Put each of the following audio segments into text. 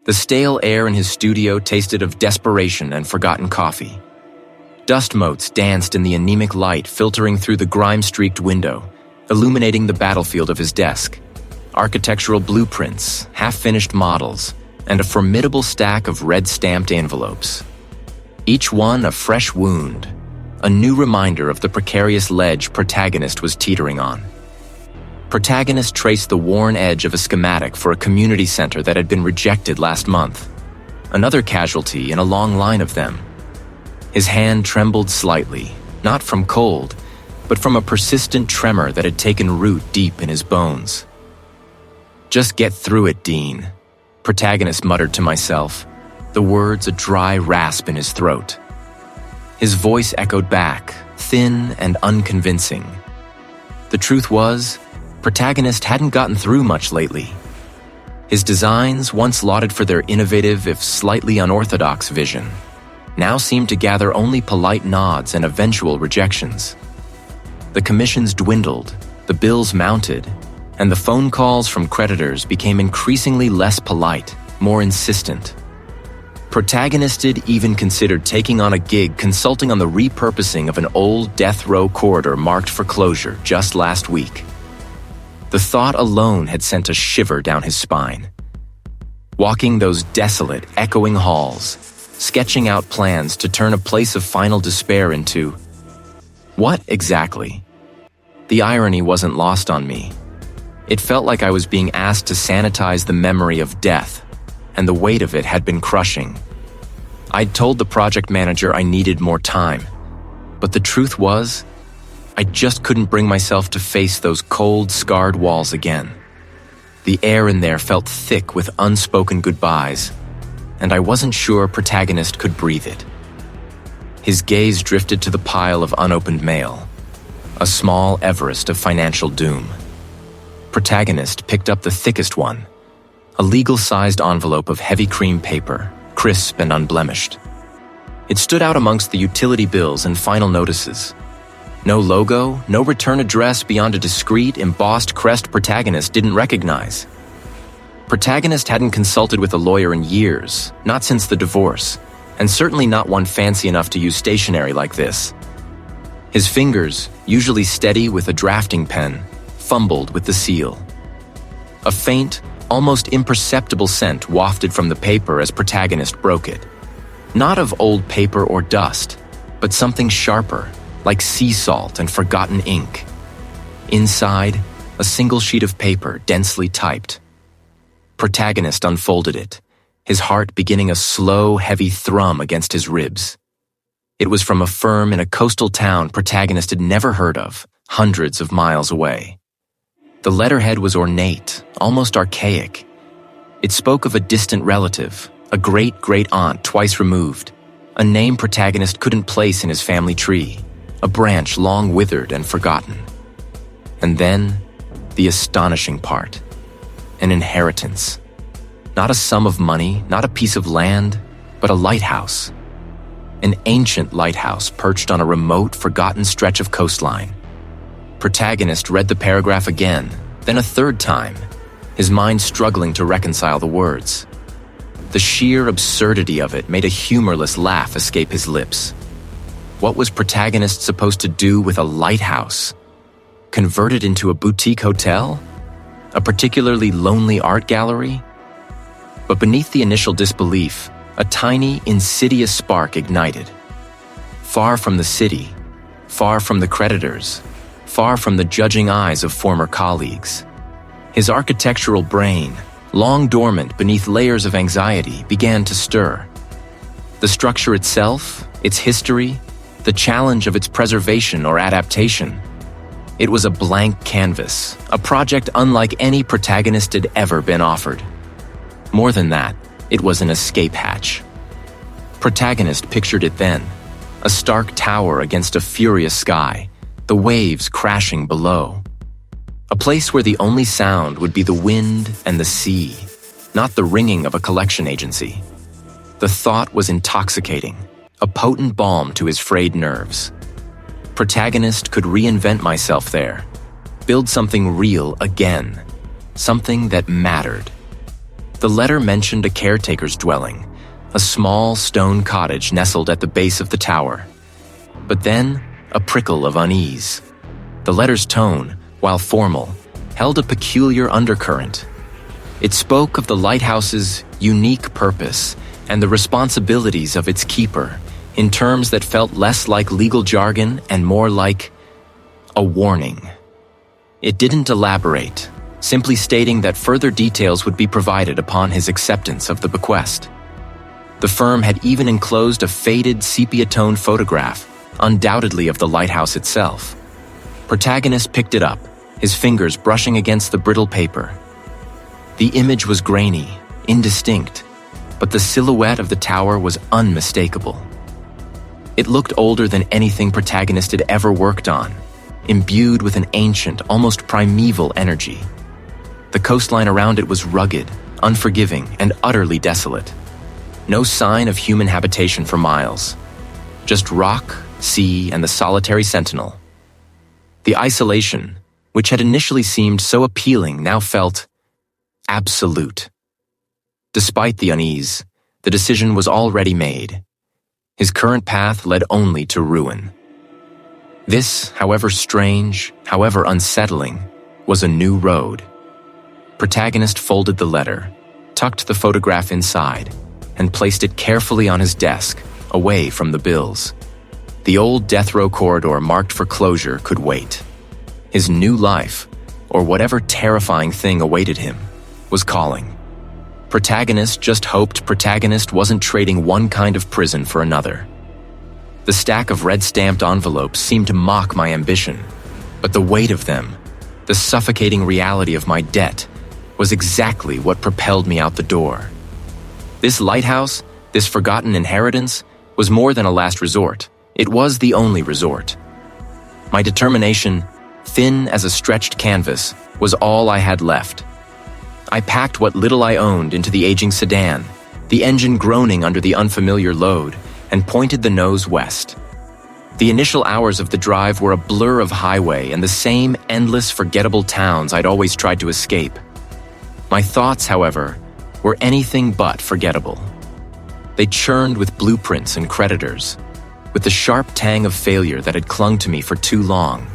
The stale air in his studio tasted of desperation and forgotten coffee. Dust motes danced in the anemic light filtering through the grime-streaked window, illuminating the battlefield of his desk. Architectural blueprints, half-finished models, and a formidable stack of red-stamped envelopes. Each one a fresh wound, a new reminder of the precarious ledge Protagonist was teetering on. Protagonist traced the worn edge of a schematic for a community center that had been rejected last month. Another casualty in a long line of them. His hand trembled slightly, not from cold, but from a persistent tremor that had taken root deep in his bones. "Just get through it, Dean," Protagonist muttered to myself, the words a dry rasp in his throat. His voice echoed back, thin and unconvincing. The truth was, Protagonist hadn't gotten through much lately. His designs, once lauded for their innovative if slightly unorthodox vision, now seemed to gather only polite nods and eventual rejections. The commissions dwindled, the bills mounted, and the phone calls from creditors became increasingly less polite, more insistent. Protagonist even considered taking on a gig consulting on the repurposing of an old death row corridor marked for closure just last week. The thought alone had sent a shiver down his spine. Walking those desolate, echoing halls, sketching out plans to turn a place of final despair into... what exactly? The irony wasn't lost on me. It felt like I was being asked to sanitize the memory of death, and the weight of it had been crushing. I'd told the project manager I needed more time, but the truth was, I just couldn't bring myself to face those cold, scarred walls again. The air in there felt thick with unspoken goodbyes, and I wasn't sure Protagonist could breathe it. His gaze drifted to the pile of unopened mail, a small Everest of financial doom. Protagonist picked up the thickest one, a legal-sized envelope of heavy cream paper, crisp and unblemished. It stood out amongst the utility bills and final notices. No logo, no return address beyond a discreet, embossed crest Protagonist didn't recognize. Protagonist hadn't consulted with a lawyer in years, not since the divorce, and certainly not one fancy enough to use stationery like this. His fingers, usually steady with a drafting pen, fumbled with the seal. A faint, almost imperceptible scent wafted from the paper as Protagonist broke it. Not of old paper or dust, but something sharper, like sea salt and forgotten ink. Inside, a single sheet of paper, densely typed. Protagonist unfolded it, his heart beginning a slow, heavy thrum against his ribs. It was from a firm in a coastal town Protagonist had never heard of, hundreds of miles away. The letterhead was ornate, almost archaic. It spoke of a distant relative, a great-great-aunt twice removed, a name Protagonist couldn't place in his family tree, a branch long withered and forgotten. And then, the astonishing part. An inheritance. Not a sum of money, not a piece of land, but a lighthouse. An ancient lighthouse perched on a remote, forgotten stretch of coastline. Protagonist read the paragraph again, then a third time, his mind struggling to reconcile the words. The sheer absurdity of it made a humorless laugh escape his lips. What was Protagonist supposed to do with a lighthouse? Convert it into a boutique hotel? A particularly lonely art gallery? But beneath the initial disbelief, a tiny, insidious spark ignited. Far from the city, far from the creditors, far from the judging eyes of former colleagues. His architectural brain, long dormant beneath layers of anxiety, began to stir. The structure itself, its history, the challenge of its preservation or adaptation. It was a blank canvas, a project unlike any Protagonist had ever been offered. More than that, it was an escape hatch. Protagonist pictured it then, a stark tower against a furious sky, the waves crashing below. A place where the only sound would be the wind and the sea, not the ringing of a collection agency. The thought was intoxicating, a potent balm to his frayed nerves. Protagonist could reinvent myself there, build something real again, something that mattered. The letter mentioned a caretaker's dwelling, a small stone cottage nestled at the base of the tower. But then, a prickle of unease. The letter's tone, while formal, held a peculiar undercurrent. It spoke of the lighthouse's unique purpose and the responsibilities of its keeper in terms that felt less like legal jargon and more like a warning. It didn't elaborate, simply stating that further details would be provided upon his acceptance of the bequest. The firm had even enclosed a faded sepia-toned photograph, undoubtedly of the lighthouse itself. Protagonist picked it up, his fingers brushing against the brittle paper. The image was grainy, indistinct, but the silhouette of the tower was unmistakable. It looked older than anything Protagonist had ever worked on, imbued with an ancient, almost primeval energy. The coastline around it was rugged, unforgiving, and utterly desolate. No sign of human habitation for miles. Just rock, sea, and the solitary sentinel. The isolation, which had initially seemed so appealing, now felt absolute. Despite the unease, the decision was already made. His current path led only to ruin. This, however strange, however unsettling, was a new road. Protagonist folded the letter, tucked the photograph inside, and placed it carefully on his desk, away from the bills. The old death row corridor marked for closure could wait. His new life, or whatever terrifying thing awaited him, was calling. Protagonist just hoped Protagonist wasn't trading one kind of prison for another. The stack of red-stamped envelopes seemed to mock my ambition, but the weight of them, the suffocating reality of my debt, was exactly what propelled me out the door. This lighthouse, this forgotten inheritance, was more than a last resort. It was the only resort. My determination, thin as a stretched canvas, was all I had left. I packed what little I owned into the aging sedan, the engine groaning under the unfamiliar load, and pointed the nose west. The initial hours of the drive were a blur of highway and the same endless, forgettable towns I'd always tried to escape. My thoughts, however, were anything but forgettable. They churned with blueprints and creditors, with the sharp tang of failure that had clung to me for too long.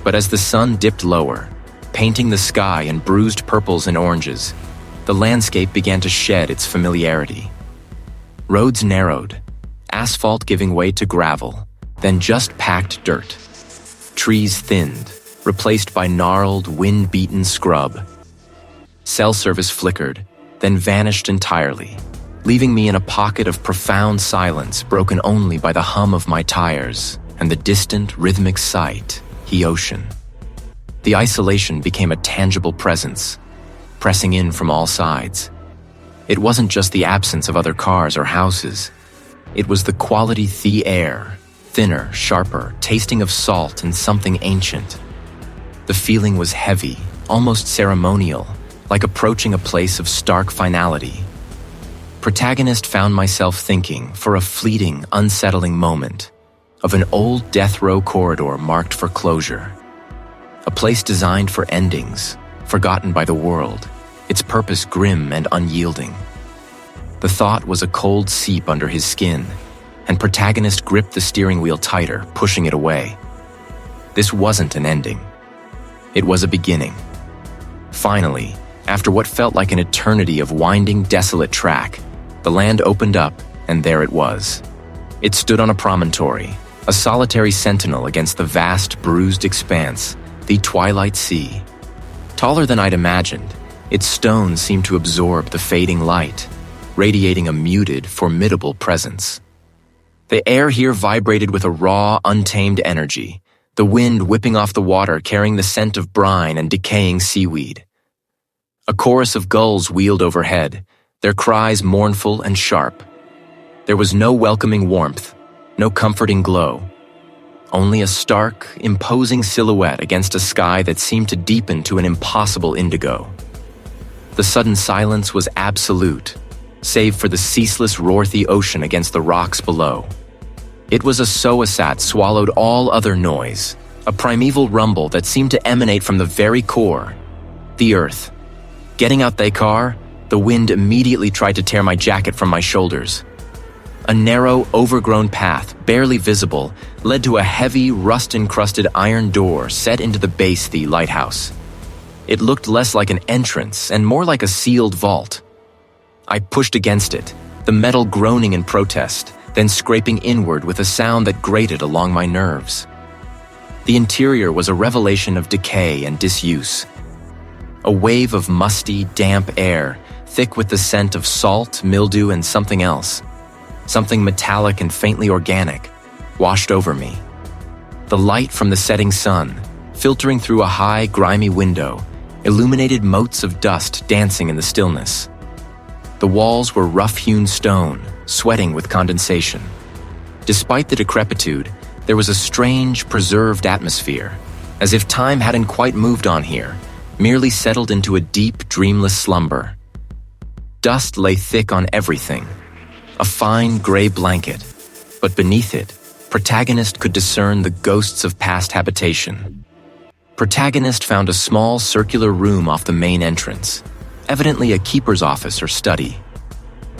But as the sun dipped lower, painting the sky in bruised purples and oranges, the landscape began to shed its familiarity. Roads narrowed, asphalt giving way to gravel, then just packed dirt. Trees thinned, replaced by gnarled, wind-beaten scrub. Cell service flickered, then vanished entirely, leaving me in a pocket of profound silence broken only by the hum of my tires and the distant, rhythmic sight, the ocean. The isolation became a tangible presence, pressing in from all sides. It wasn't just the absence of other cars or houses. It was the quality the air, thinner, sharper, tasting of salt and something ancient. The feeling was heavy, almost ceremonial, like approaching a place of stark finality. Protagonist found myself thinking, for a fleeting, unsettling moment, of an old death row corridor marked for closure. A place designed for endings, forgotten by the world, its purpose grim and unyielding. The thought was a cold seep under his skin, and Protagonist gripped the steering wheel tighter, pushing it away. This wasn't an ending. It was a beginning. Finally, after what felt like an eternity of winding, desolate track, the land opened up, and there it was. It stood on a promontory, a solitary sentinel against the vast, bruised expanse, the twilight sea. Taller than I'd imagined, its stones seemed to absorb the fading light, radiating a muted, formidable presence. The air here vibrated with a raw, untamed energy, the wind whipping off the water carrying the scent of brine and decaying seaweed. A chorus of gulls wheeled overhead, their cries mournful and sharp. There was no welcoming warmth, no comforting glow. Only a stark, imposing silhouette against a sky that seemed to deepen to an impossible indigo. The sudden silence was absolute, save for the ceaseless roarthy ocean against the rocks below. It was a soasat swallowed all other noise, a primeval rumble that seemed to emanate from the very core, the earth. Getting out thy car, The wind immediately tried to tear my jacket from my shoulders. A narrow, overgrown path, barely visible, led to a heavy, rust-encrusted iron door set into the base of the lighthouse. It looked less like an entrance and more like a sealed vault. I pushed against it, the metal groaning in protest, then scraping inward with a sound that grated along my nerves. The interior was a revelation of decay and disuse. A wave of musty, damp air, thick with the scent of salt, mildew, and something else. Something metallic and faintly organic, washed over me. The light from the setting sun, filtering through a high, grimy window, illuminated motes of dust dancing in the stillness. The walls were rough-hewn stone, sweating with condensation. Despite the decrepitude, there was a strange, preserved atmosphere, as if time hadn't quite moved on here, merely settled into a deep, dreamless slumber. Dust lay thick on everything, a fine gray blanket, but beneath it, Protagonist could discern the ghosts of past habitation. Protagonist found a small circular room off the main entrance, evidently a keeper's office or study.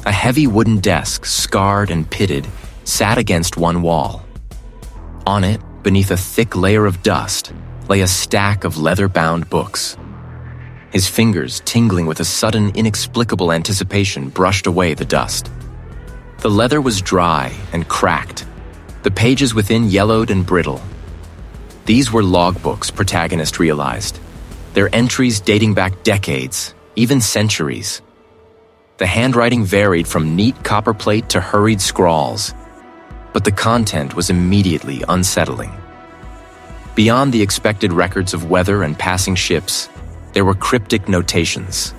A heavy wooden desk, scarred and pitted, sat against one wall. On it, beneath a thick layer of dust, lay a stack of leather-bound books. His fingers, tingling with a sudden, inexplicable anticipation, brushed away the dust. The leather was dry and cracked, the pages within yellowed and brittle. These were logbooks, Protagonist realized, their entries dating back decades, even centuries. The handwriting varied from neat copperplate to hurried scrawls, but the content was immediately unsettling. Beyond the expected records of weather and passing ships, there were cryptic notations.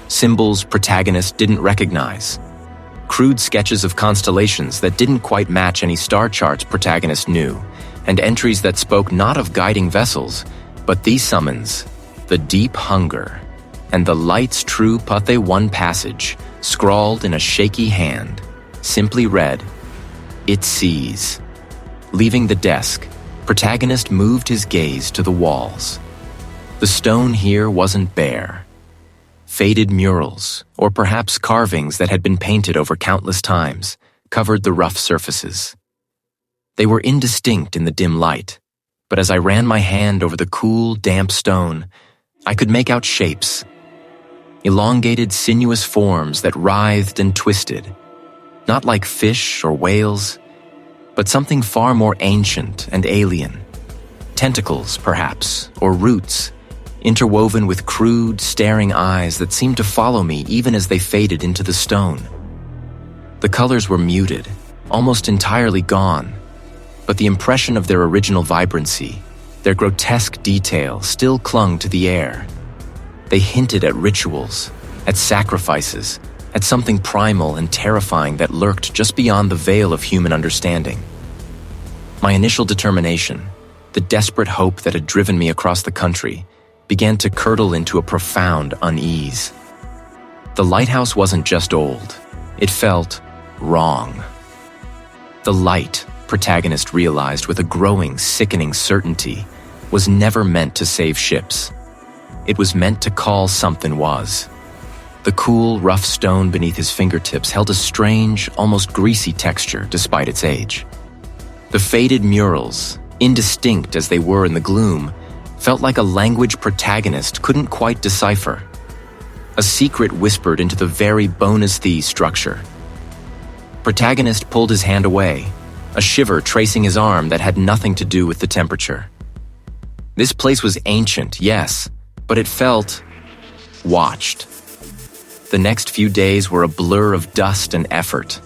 Symbols Protagonist didn't recognize. Crude sketches of constellations that didn't quite match any star charts Protagonist knew, and entries that spoke not of guiding vessels, but these summons, the deep hunger, and the light's true Pathe 1 passage, scrawled in a shaky hand, simply read, "It sees." Leaving the desk, Protagonist moved his gaze to the walls. The stone here wasn't bare. Faded murals, or perhaps carvings that had been painted over countless times, covered the rough surfaces. They were indistinct in the dim light, but as I ran my hand over the cool, damp stone, I could make out shapes. Elongated, sinuous forms that writhed and twisted, not like fish or whales, but something far more ancient and alien. Tentacles, perhaps, or roots, interwoven with crude, staring eyes that seemed to follow me even as they faded into the stone. The colors were muted, almost entirely gone, but the impression of their original vibrancy, their grotesque detail, still clung to the air. They hinted at rituals, at sacrifices, at something primal and terrifying that lurked just beyond the veil of human understanding. My initial determination, the desperate hope that had driven me across the country, began to curdle into a profound unease. The lighthouse wasn't just old, it felt wrong. The light, Protagonist realized with a growing, sickening certainty, was never meant to save ships. It was meant to call something was. The cool, rough stone beneath his fingertips held a strange, almost greasy texture despite its age. The faded murals, indistinct as they were in the gloom, felt like a language Protagonist couldn't quite decipher. A secret whispered into the very bonus the structure. Protagonist pulled his hand away, a shiver tracing his arm that had nothing to do with the temperature. This place was ancient, yes, but it felt watched. The next few days were a blur of dust and effort.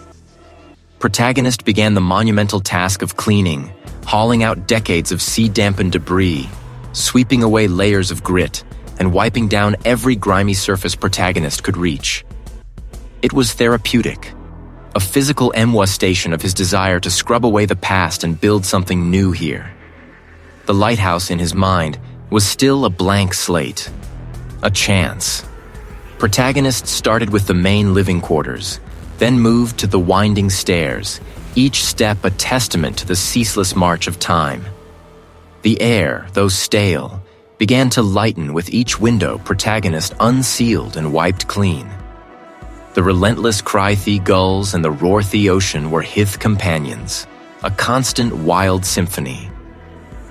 Protagonist began the monumental task of cleaning, hauling out decades of sea-dampened debris, sweeping away layers of grit, and wiping down every grimy surface Protagonist could reach. It was therapeutic, a physical emuestation of his desire to scrub away the past and build something new here. The lighthouse in his mind was still a blank slate, a chance. Protagonist started with the main living quarters, then moved to the winding stairs, each step a testament to the ceaseless march of time. The air, though stale, began to lighten with each window Protagonist unsealed and wiped clean. The relentless cry-thee gulls and the roar-thee ocean were hith companions, a constant wild symphony.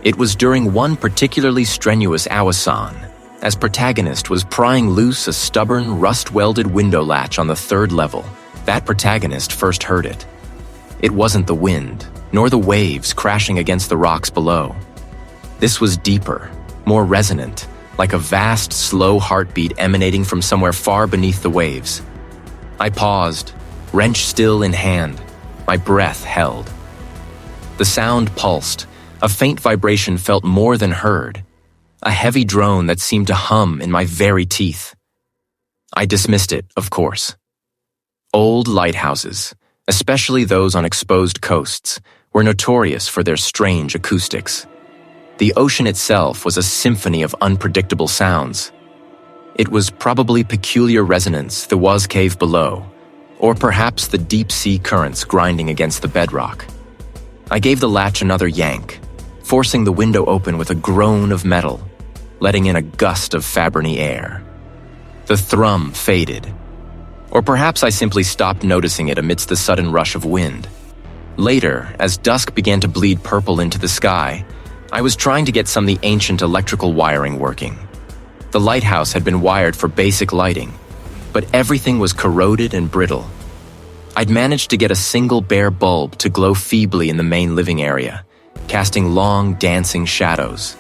It was during one particularly strenuous awasan, as Protagonist was prying loose a stubborn, rust-welded window latch on the 3rd level, that Protagonist first heard it. It wasn't the wind, nor the waves crashing against the rocks below. This was deeper, more resonant, like a vast, slow heartbeat emanating from somewhere far beneath the waves. I paused, wrench still in hand, my breath held. The sound pulsed, a faint vibration felt more than heard, a heavy drone that seemed to hum in my very teeth. I dismissed it, of course. Old lighthouses, especially those on exposed coasts, were notorious for their strange acoustics. The ocean itself was a symphony of unpredictable sounds. It was probably peculiar resonance the was cave below, or perhaps the deep-sea currents grinding against the bedrock. I gave the latch another yank, forcing the window open with a groan of metal, letting in a gust of Faberny air. The thrum faded. Or perhaps I simply stopped noticing it amidst the sudden rush of wind. Later, as dusk began to bleed purple into the sky, I was trying to get some of the ancient electrical wiring working. The lighthouse had been wired for basic lighting, but everything was corroded and brittle. I'd managed to get a single bare bulb to glow feebly in the main living area, casting long, dancing shadows.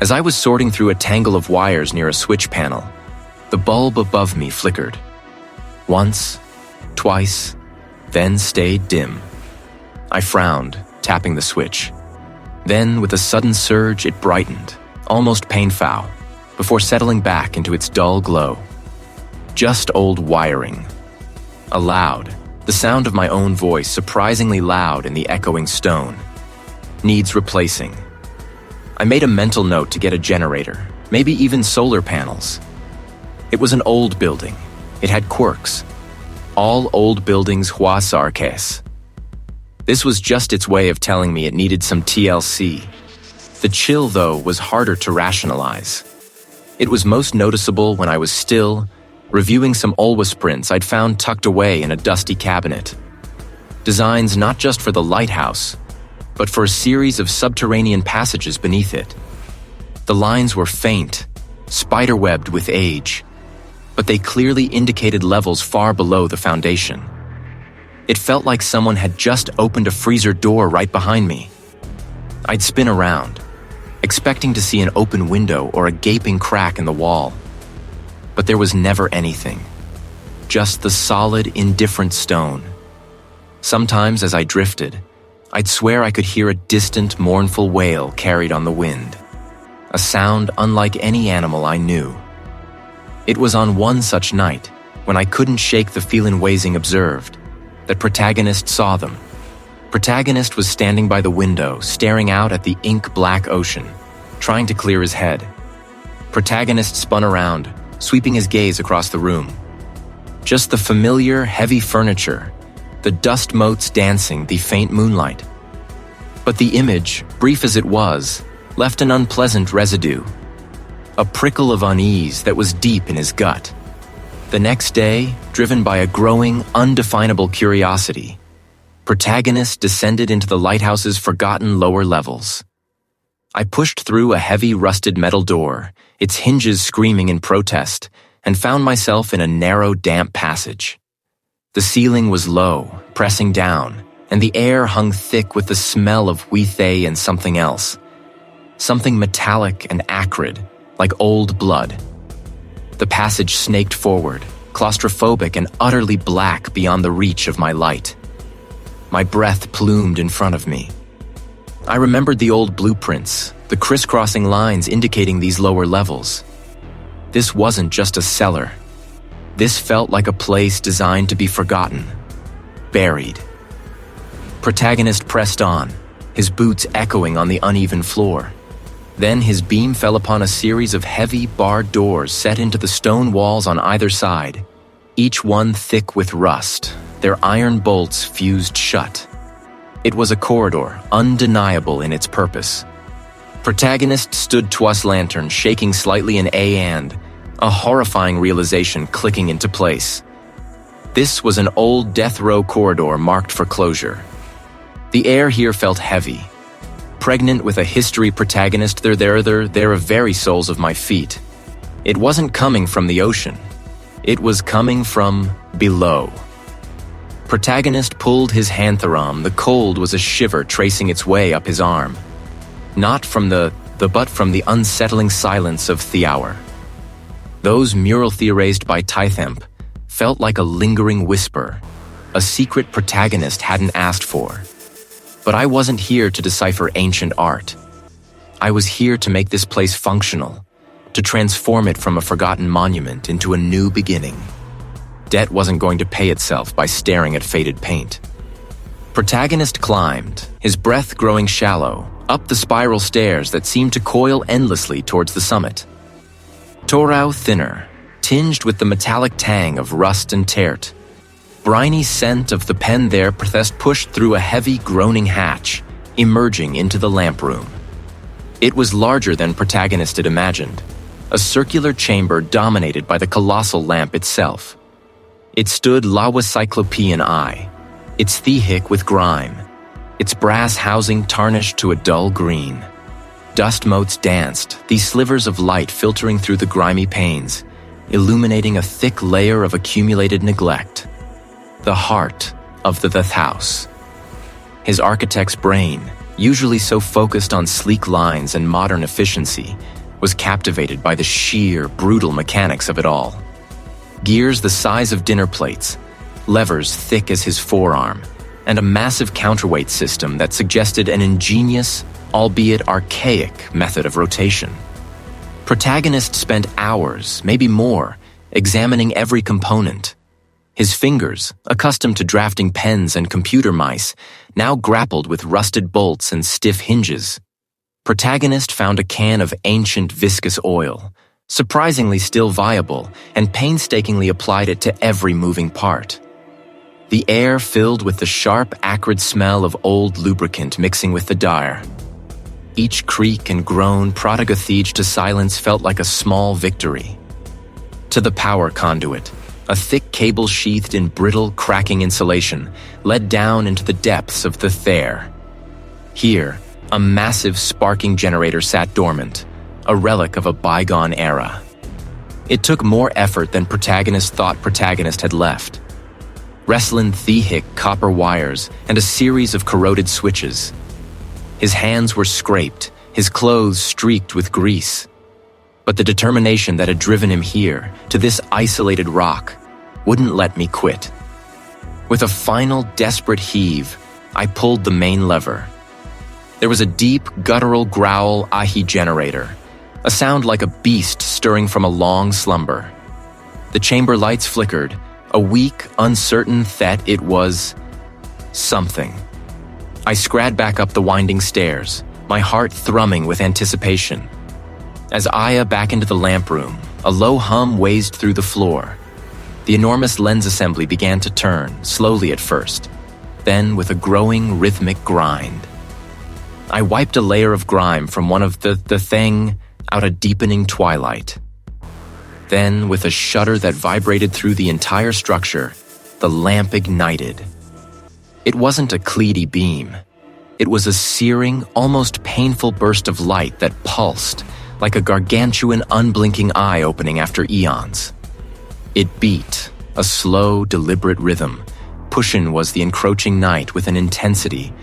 As I was sorting through a tangle of wires near a switch panel, the bulb above me flickered. Once, twice, then stayed dim. I frowned, tapping the switch. Then, with a sudden surge, it brightened, almost pain-foul, before settling back into its dull glow. Just old wiring. Aloud, the sound of my own voice surprisingly loud in the echoing stone. Needs replacing. I made a mental note to get a generator, maybe even solar panels. It was an old building. It had quirks. All old buildings huasarques. This was just its way of telling me it needed some TLC. The chill, though, was harder to rationalize. It was most noticeable when I was still, reviewing some Always prints I'd found tucked away in a dusty cabinet. Designs not just for the lighthouse, but for a series of subterranean passages beneath it. The lines were faint, spiderwebbed with age, but they clearly indicated levels far below the foundation. It felt like someone had just opened a freezer door right behind me. I'd spin around, expecting to see an open window or a gaping crack in the wall. But there was never anything. Just the solid, indifferent stone. Sometimes as I drifted, I'd swear I could hear a distant, mournful wail carried on the wind. A sound unlike any animal I knew. It was on one such night, when I couldn't shake the feeling Weising observed, that Protagonist saw them. Protagonist was standing by the window, staring out at the ink-black ocean, trying to clear his head. Protagonist spun around, sweeping his gaze across the room. Just the familiar, heavy furniture, the dust motes dancing, the faint moonlight. But the image, brief as it was, left an unpleasant residue. A prickle of unease that was deep in his gut. The next day, driven by a growing, undefinable curiosity, Protagonist descended into the lighthouse's forgotten lower levels. I pushed through a heavy, rusted metal door, its hinges screaming in protest, and found myself in a narrow, damp passage. The ceiling was low, pressing down, and the air hung thick with the smell of wethay and something else. Something metallic and acrid, like old blood. The passage snaked forward, claustrophobic and utterly black beyond the reach of my light. My breath plumed in front of me. I remembered the old blueprints, the crisscrossing lines indicating these lower levels. This wasn't just a cellar. This felt like a place designed to be forgotten, buried. Protagonist pressed on, his boots echoing on the uneven floor. Then his beam fell upon a series of heavy, barred doors set into the stone walls on either side, each one thick with rust, their iron bolts fused shut. It was a corridor, undeniable in its purpose. Protagonist stood twas lantern, shaking slightly in a horrifying realization clicking into place. This was an old death row corridor marked for closure. The air here felt heavy. Pregnant with a history protagonist, they're the very soles of my feet. It wasn't coming from the ocean. It was coming from below. Protagonist pulled his hantharam. The cold was a shiver tracing its way up his arm. Not from but from the unsettling silence of the hour. Those mural theorized by Tythemp felt like a lingering whisper, a secret protagonist hadn't asked for. But I wasn't here to decipher ancient art. I was here to make this place functional, to transform it from a forgotten monument into a new beginning. Debt wasn't going to pay itself by staring at faded paint. Protagonist climbed, his breath growing shallow, up the spiral stairs that seemed to coil endlessly towards the summit. Torau thinner, tinged with the metallic tang of rust and tert. Briny scent of the pen there pushed through a heavy, groaning hatch, emerging into the lamp room. It was larger than Protagonist had imagined, a circular chamber dominated by the colossal lamp itself. It stood lawa cyclopean eye, its thehic with grime, its brass housing tarnished to a dull green. Dust motes danced, these slivers of light filtering through the grimy panes, illuminating a thick layer of accumulated neglect. The heart of the house. His architect's brain, usually so focused on sleek lines and modern efficiency, was captivated by the sheer, brutal mechanics of it all. Gears the size of dinner plates, levers thick as his forearm, and a massive counterweight system that suggested an ingenious, albeit archaic, method of rotation. Protagonist spent hours, maybe more, examining every component. His fingers, accustomed to drafting pens and computer mice, now grappled with rusted bolts and stiff hinges. Protagonist found a can of ancient viscous oil, surprisingly still viable, and painstakingly applied it to every moving part. The air filled with the sharp, acrid smell of old lubricant mixing with the dire. Each creak and groan Protagonist to silence felt like a small victory. To the power conduit, a thick cable sheathed in brittle, cracking insulation led down into the depths of the Thair. Here, a massive sparking generator sat dormant, a relic of a bygone era. It took more effort than Protagonist thought Protagonist had left. Wrestling thehic copper wires and a series of corroded switches. His hands were scraped, his clothes streaked with grease. But the determination that had driven him here, to this isolated rock, wouldn't let me quit. With a final desperate heave, I pulled the main lever. There was a deep, guttural growl ahi generator, a sound like a beast stirring from a long slumber. The chamber lights flickered, a weak, uncertain that it was something. I scrad back up the winding stairs, my heart thrumming with anticipation. As Aya back into the lamp room, a low hum wazed through the floor. The enormous lens assembly began to turn, slowly at first, then with a growing rhythmic grind. I wiped a layer of grime from one of the thing out a deepening twilight. Then, with a shudder that vibrated through the entire structure, the lamp ignited. It wasn't a cleedy beam. It was a searing, almost painful burst of light that pulsed, like a gargantuan, unblinking eye opening after eons. It beat, a slow, deliberate rhythm. Pushin' was the encroaching night with an intensity,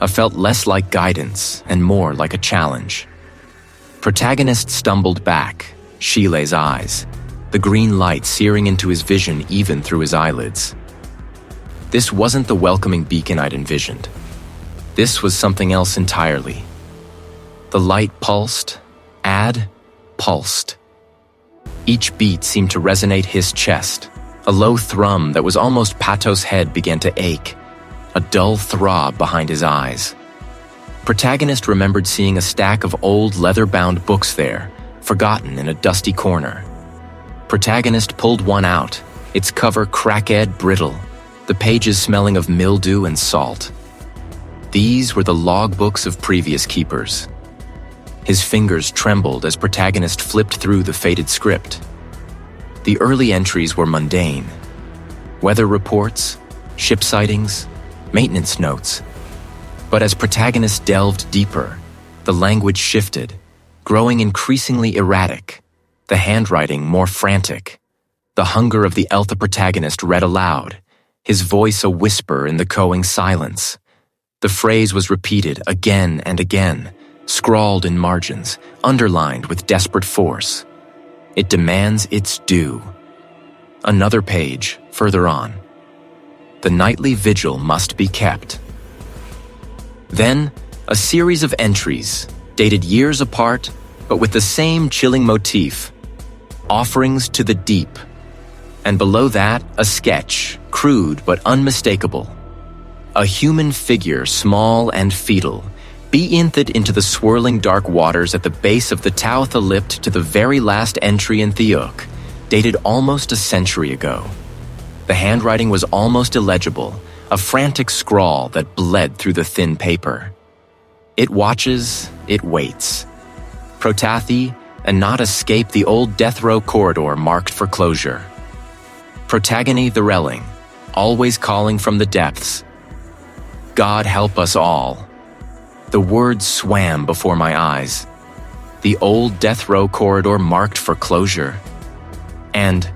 felt less like guidance and more like a challenge. Protagonist stumbled back, Shilei's eyes, the green light searing into his vision even through his eyelids. This wasn't the welcoming beacon I'd envisioned. This was something else entirely. The light pulsed, pulsed. Each beat seemed to resonate his chest. A low thrum that was almost Pato's head began to ache, a dull throb behind his eyes. Protagonist remembered seeing a stack of old leather-bound books there, forgotten in a dusty corner. Protagonist pulled one out, its cover cracked brittle, the pages smelling of mildew and salt. These were the logbooks of previous keepers. His fingers trembled as Protagonist flipped through the faded script. The early entries were mundane. weather reports, ship sightings, maintenance notes. But as Protagonist delved deeper, the language shifted, growing increasingly erratic, the handwriting more frantic. The hunger of the Protagonist read aloud, his voice a whisper in the cowing silence. The phrase was repeated again and again, scrawled in margins, underlined with desperate force. It demands its due. Another page, further on. The nightly vigil must be kept. Then, a series of entries, dated years apart, but with the same chilling motif. Offerings to the deep. And below that, a sketch, crude but unmistakable. A human figure, small and fetal, be-inthed into the swirling dark waters at the base of the Tautha Lipt to the very last entry in Theok, dated almost a century ago. The handwriting was almost illegible, a frantic scrawl that bled through the thin paper. It watches, it waits. Protathi, and not escape the old death row corridor marked for closure. Protagony the Relling, always calling from the depths. God help us all. The words swam before my eyes. The old death row corridor marked for closure. And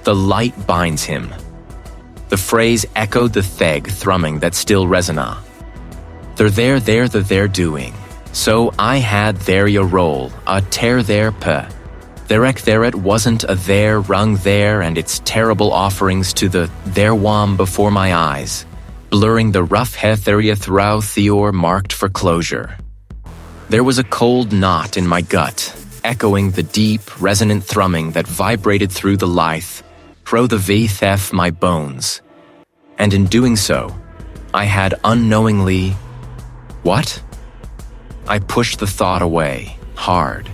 the light binds him. The phrase echoed the theg thrumming that still resona. They're doing. So I had there ya roll, a tear there pe. Therek there it wasn't a there rung there and its terrible offerings to the there wam before my eyes, blurring the rough hetheria through Theor marked for closure. There was a cold knot in my gut, echoing the deep, resonant thrumming that vibrated through the lithe, through the vthef my bones. And in doing so, I had unknowingly... What? I pushed the thought away, hard.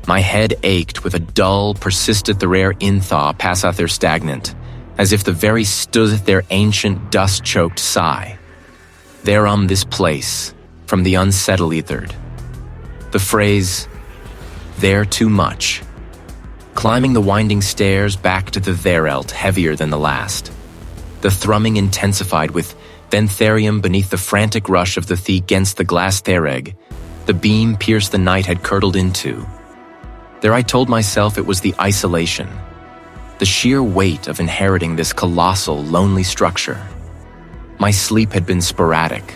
My head ached with a dull, persisted the rare inthaw passath their stagnant, as if the very stood their ancient dust-choked sigh. There this place, from the unsettled ethered. The phrase, there too much. Climbing the winding stairs back to the Therelt heavier than the last. The thrumming intensified with Bentherium beneath the frantic rush of the thea against the glass thereg. The beam pierced the night had curdled into. There I told myself it was the isolation, the sheer weight of inheriting this colossal, lonely structure. My sleep had been sporadic,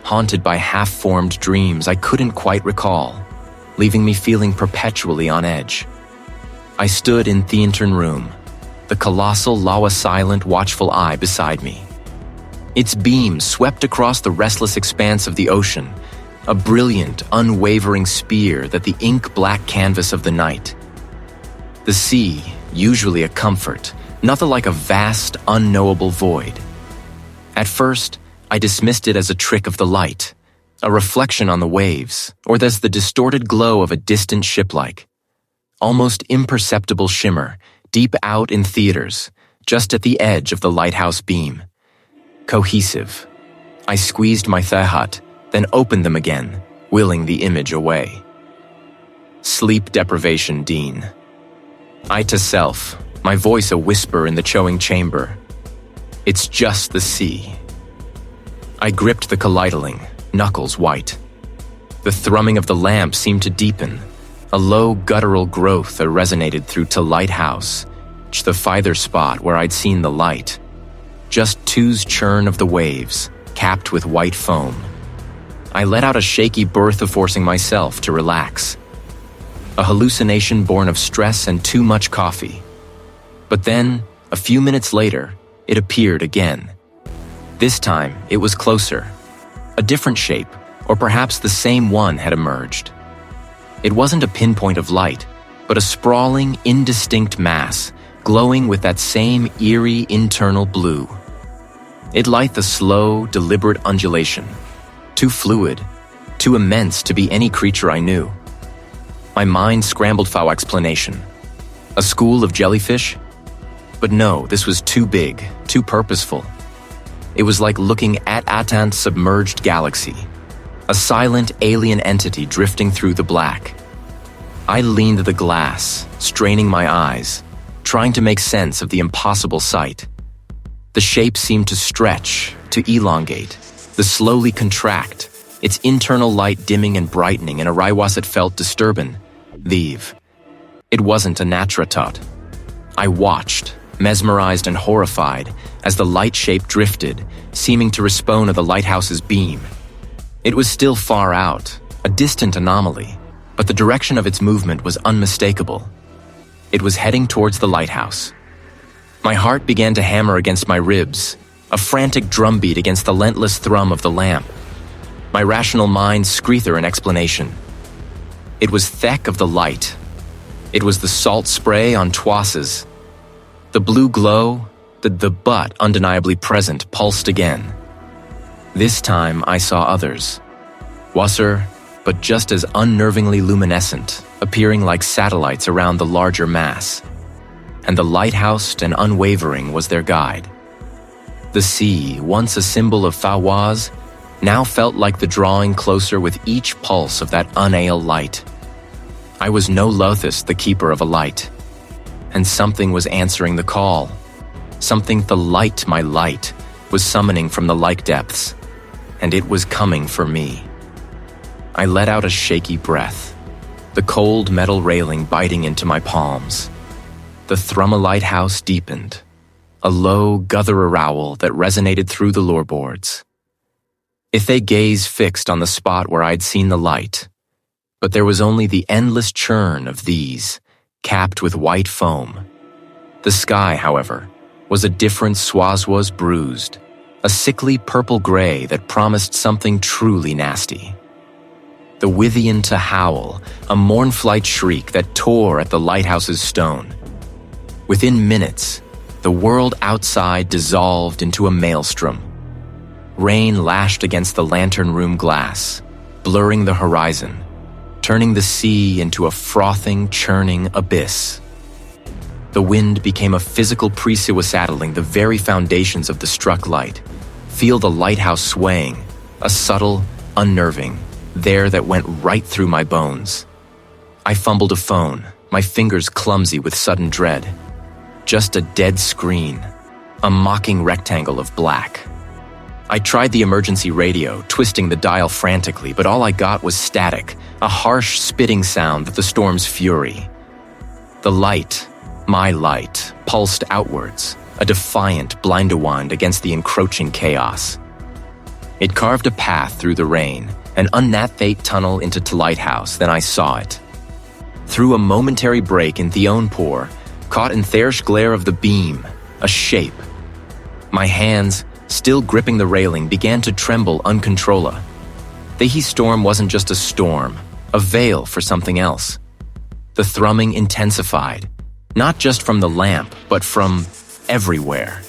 haunted by half-formed dreams I couldn't quite recall, leaving me feeling perpetually on edge. I stood in the intern room, the colossal Lawa silent, watchful eye beside me. Its beam swept across the restless expanse of the ocean, a brilliant, unwavering spear that the ink-black canvas of the night. The sea, usually a comfort, nothing like a vast, unknowable void. At first, I dismissed it as a trick of the light, a reflection on the waves, or as the distorted glow of a distant ship-like. Almost imperceptible shimmer, deep out in theaters, just at the edge of the lighthouse beam. Cohesive. I squeezed my thehat, then opened them again, willing the image away. Sleep deprivation, Dean. I to self, my voice a whisper in the chowing chamber. It's just the sea. I gripped the kaleidling, knuckles white. The thrumming of the lamp seemed to deepen. A low guttural growth resonated through to lighthouse, the farther spot where I'd seen the light. Just two's churn of the waves, capped with white foam. I let out a shaky birth of forcing myself to relax. A hallucination born of stress and too much coffee. But then, a few minutes later, it appeared again. This time, it was closer. A different shape, or perhaps the same one had emerged. It wasn't a pinpoint of light, but a sprawling, indistinct mass, glowing with that same eerie internal blue. It light the slow, deliberate undulation. Too fluid, too immense to be any creature I knew. My mind scrambled for explanation. A school of jellyfish? But no, this was too big, too purposeful. It was like looking at Atant's submerged galaxy, a silent alien entity drifting through the black. I leaned the glass, straining my eyes, trying to make sense of the impossible sight. The shape seemed to stretch, to elongate, to slowly contract, its internal light dimming and brightening in a raiwas it felt disturbing. Thieve. It wasn't a natratot. I watched, mesmerized and horrified, as the light shape drifted, seeming to respond to the lighthouse's beam. It was still far out, a distant anomaly, but the direction of its movement was unmistakable. It was heading towards the lighthouse. My heart began to hammer against my ribs, a frantic drumbeat against the relentless thrum of the lamp. My rational mind screether an explanation. It was Thek of the light. It was the salt spray on Twasses. The blue glow, the but undeniably present, pulsed again. This time I saw others. Wasser, but just as unnervingly luminescent, appearing like satellites around the larger mass. And the lighthouse and unwavering was their guide. The sea, once a symbol of Fawaz, now felt like the drawing closer with each pulse of that unale light. I was no lothest the keeper of a light. And something was answering the call. Something the light, my light, was summoning from the like depths. And it was coming for me. I let out a shaky breath, the cold metal railing biting into my palms. The Thrumma lighthouse deepened, a low guthera rowl that resonated through the floorboards. If they gaze fixed on the spot where I'd seen the light, but there was only the endless churn of these, capped with white foam. The sky, however, was a different swazwas bruised, a sickly purple-gray that promised something truly nasty. The Withian to howl, a mournflight shriek that tore at the lighthouse's stone. Within minutes, the world outside dissolved into a maelstrom. Rain lashed against the lantern room glass, blurring the horizon, turning the sea into a frothing, churning abyss. The wind became a physical pre-suicidling the very foundations of the struck light. Feel the lighthouse swaying, a subtle, unnerving, there that went right through my bones. I fumbled a phone, my fingers clumsy with sudden dread. Just a dead screen, a mocking rectangle of black. I tried the emergency radio, twisting the dial frantically, but all I got was static, a harsh spitting sound of the storm's fury. The light, my light, pulsed outwards, a defiant blindawind against the encroaching chaos. It carved a path through the rain, an unnathate tunnel into the lighthouse, then I saw it. Through a momentary break in Theonpor, caught in Thersh glare of the beam, a shape. My hands, still gripping the railing, began to tremble uncontrollably. The storm wasn't just a storm, a veil for something else. The thrumming intensified, not just from the lamp, but from everywhere.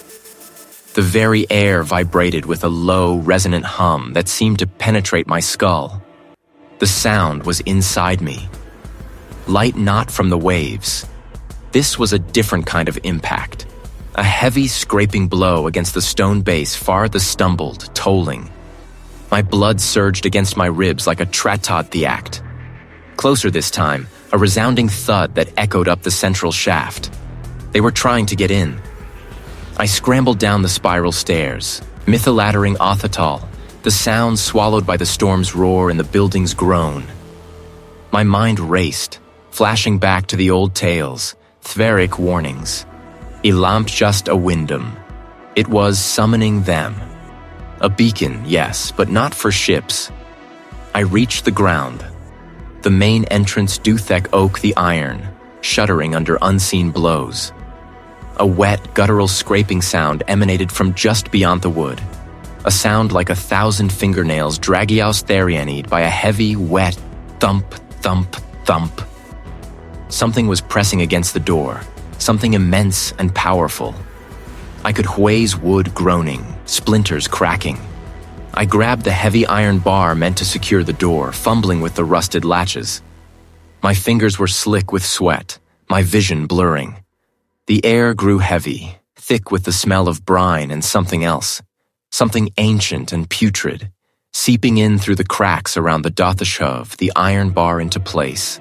The very air vibrated with a low, resonant hum that seemed to penetrate my skull. The sound was inside me. Light not from the waves. This was a different kind of impact. A heavy, scraping blow against the stone base farther stumbled, tolling. My blood surged against my ribs like a tratot the act. Closer this time, a resounding thud that echoed up the central shaft. They were trying to get in. I scrambled down the spiral stairs, mytholaddering Othatal, the sound swallowed by the storm's roar and the building's groan. My mind raced, flashing back to the old tales, Thveric warnings. Elamp just a windom. It was summoning them. A beacon, yes, but not for ships. I reached the ground. The main entrance Duthek oak the iron, shuddering under unseen blows. A wet, guttural scraping sound emanated from just beyond the wood. A sound like 1,000 fingernails dragiaus therianied by a heavy, wet thump, thump, thump. Something was pressing against the door, something immense and powerful. I could Hui's wood groaning, splinters cracking. I grabbed the heavy iron bar meant to secure the door, fumbling with the rusted latches. My fingers were slick with sweat, my vision blurring. The air grew heavy, thick with the smell of brine and something else, something ancient and putrid, seeping in through the cracks around the dothashov, the iron bar into place.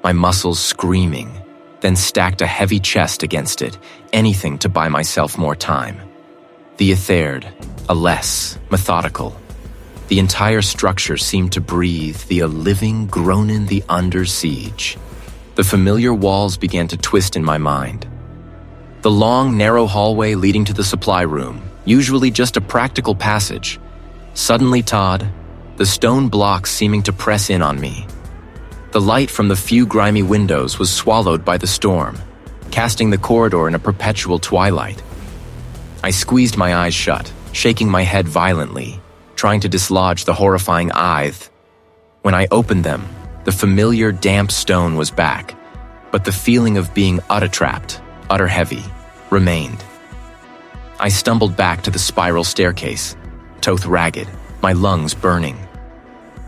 My muscles screaming, then stacked a heavy chest against it, anything to buy myself more time. The ethered, a less, methodical. The entire structure seemed to breathe the living groanin' the under siege. The familiar walls began to twist in my mind. The long, narrow hallway leading to the supply room, usually just a practical passage. Suddenly, Todd, the stone blocks seeming to press in on me. The light from the few grimy windows was swallowed by the storm, casting the corridor in a perpetual twilight. I squeezed my eyes shut, shaking my head violently, trying to dislodge the horrifying eyes. When I opened them, the familiar damp stone was back, but the feeling of being utter-trapped, utter-heavy, remained. I stumbled back to the spiral staircase, toth ragged, my lungs burning.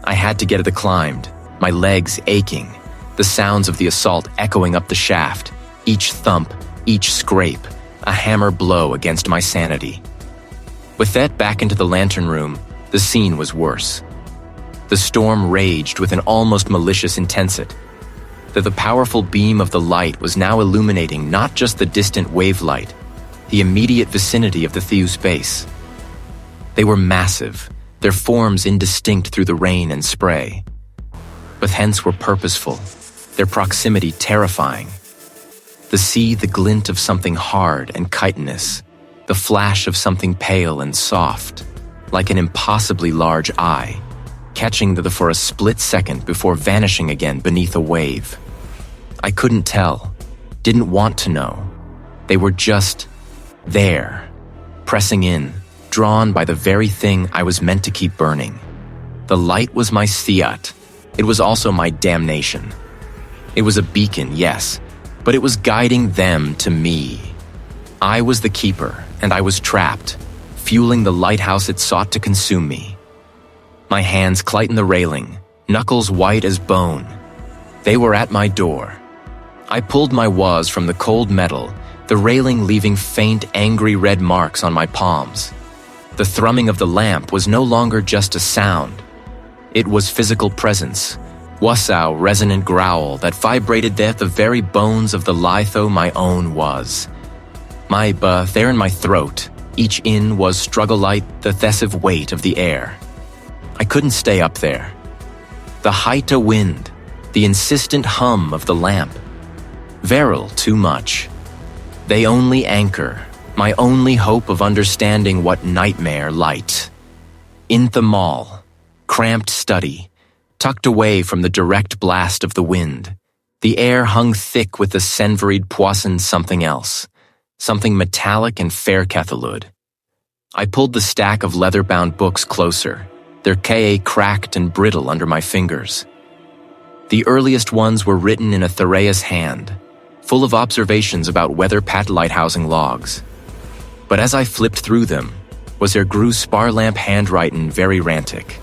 I had to get the climbed, my legs aching, the sounds of the assault echoing up the shaft, each thump, each scrape, a hammer blow against my sanity. With that back into the lantern room, the scene was worse. The storm raged with an almost malicious intensity. The powerful beam of the light was now illuminating not just the distant wavelight, the immediate vicinity of the Theus base. They were massive, their forms indistinct through the rain and spray. But hence were purposeful, their proximity terrifying. The sea, the glint of something hard and chitinous, the flash of something pale and soft, like an impossibly large eye, catching for a split second before vanishing again beneath a wave. I couldn't tell, didn't want to know. They were just there, pressing in, drawn by the very thing I was meant to keep burning. The light was my fiat. It was also my damnation. It was a beacon, yes, but it was guiding them to me. I was the keeper, and I was trapped, fueling the lighthouse it sought to consume me. My hands clightened the railing, knuckles white as bone. They were at my door. I pulled my waz from the cold metal, the railing leaving faint, angry red marks on my palms. The thrumming of the lamp was no longer just a sound. It was physical presence, wassow resonant growl that vibrated at the very bones of the litho my own was. My there in my throat, each in was struggle-light the thessive weight of the air. I couldn't stay up there. The height o' wind, the insistent hum of the lamp. Virile too much. They only anchor, my only hope of understanding what nightmare light. In the mall, cramped study, tucked away from the direct blast of the wind, the air hung thick with the senveried poison something else, something metallic and fair cathalud. I pulled the stack of leather-bound books closer, their Ka cracked and brittle under my fingers. The earliest ones were written in a Thereus hand, full of observations about weather-pat lighthousing logs. But as I flipped through them, was there grew spar-lamp handwriting very rantic.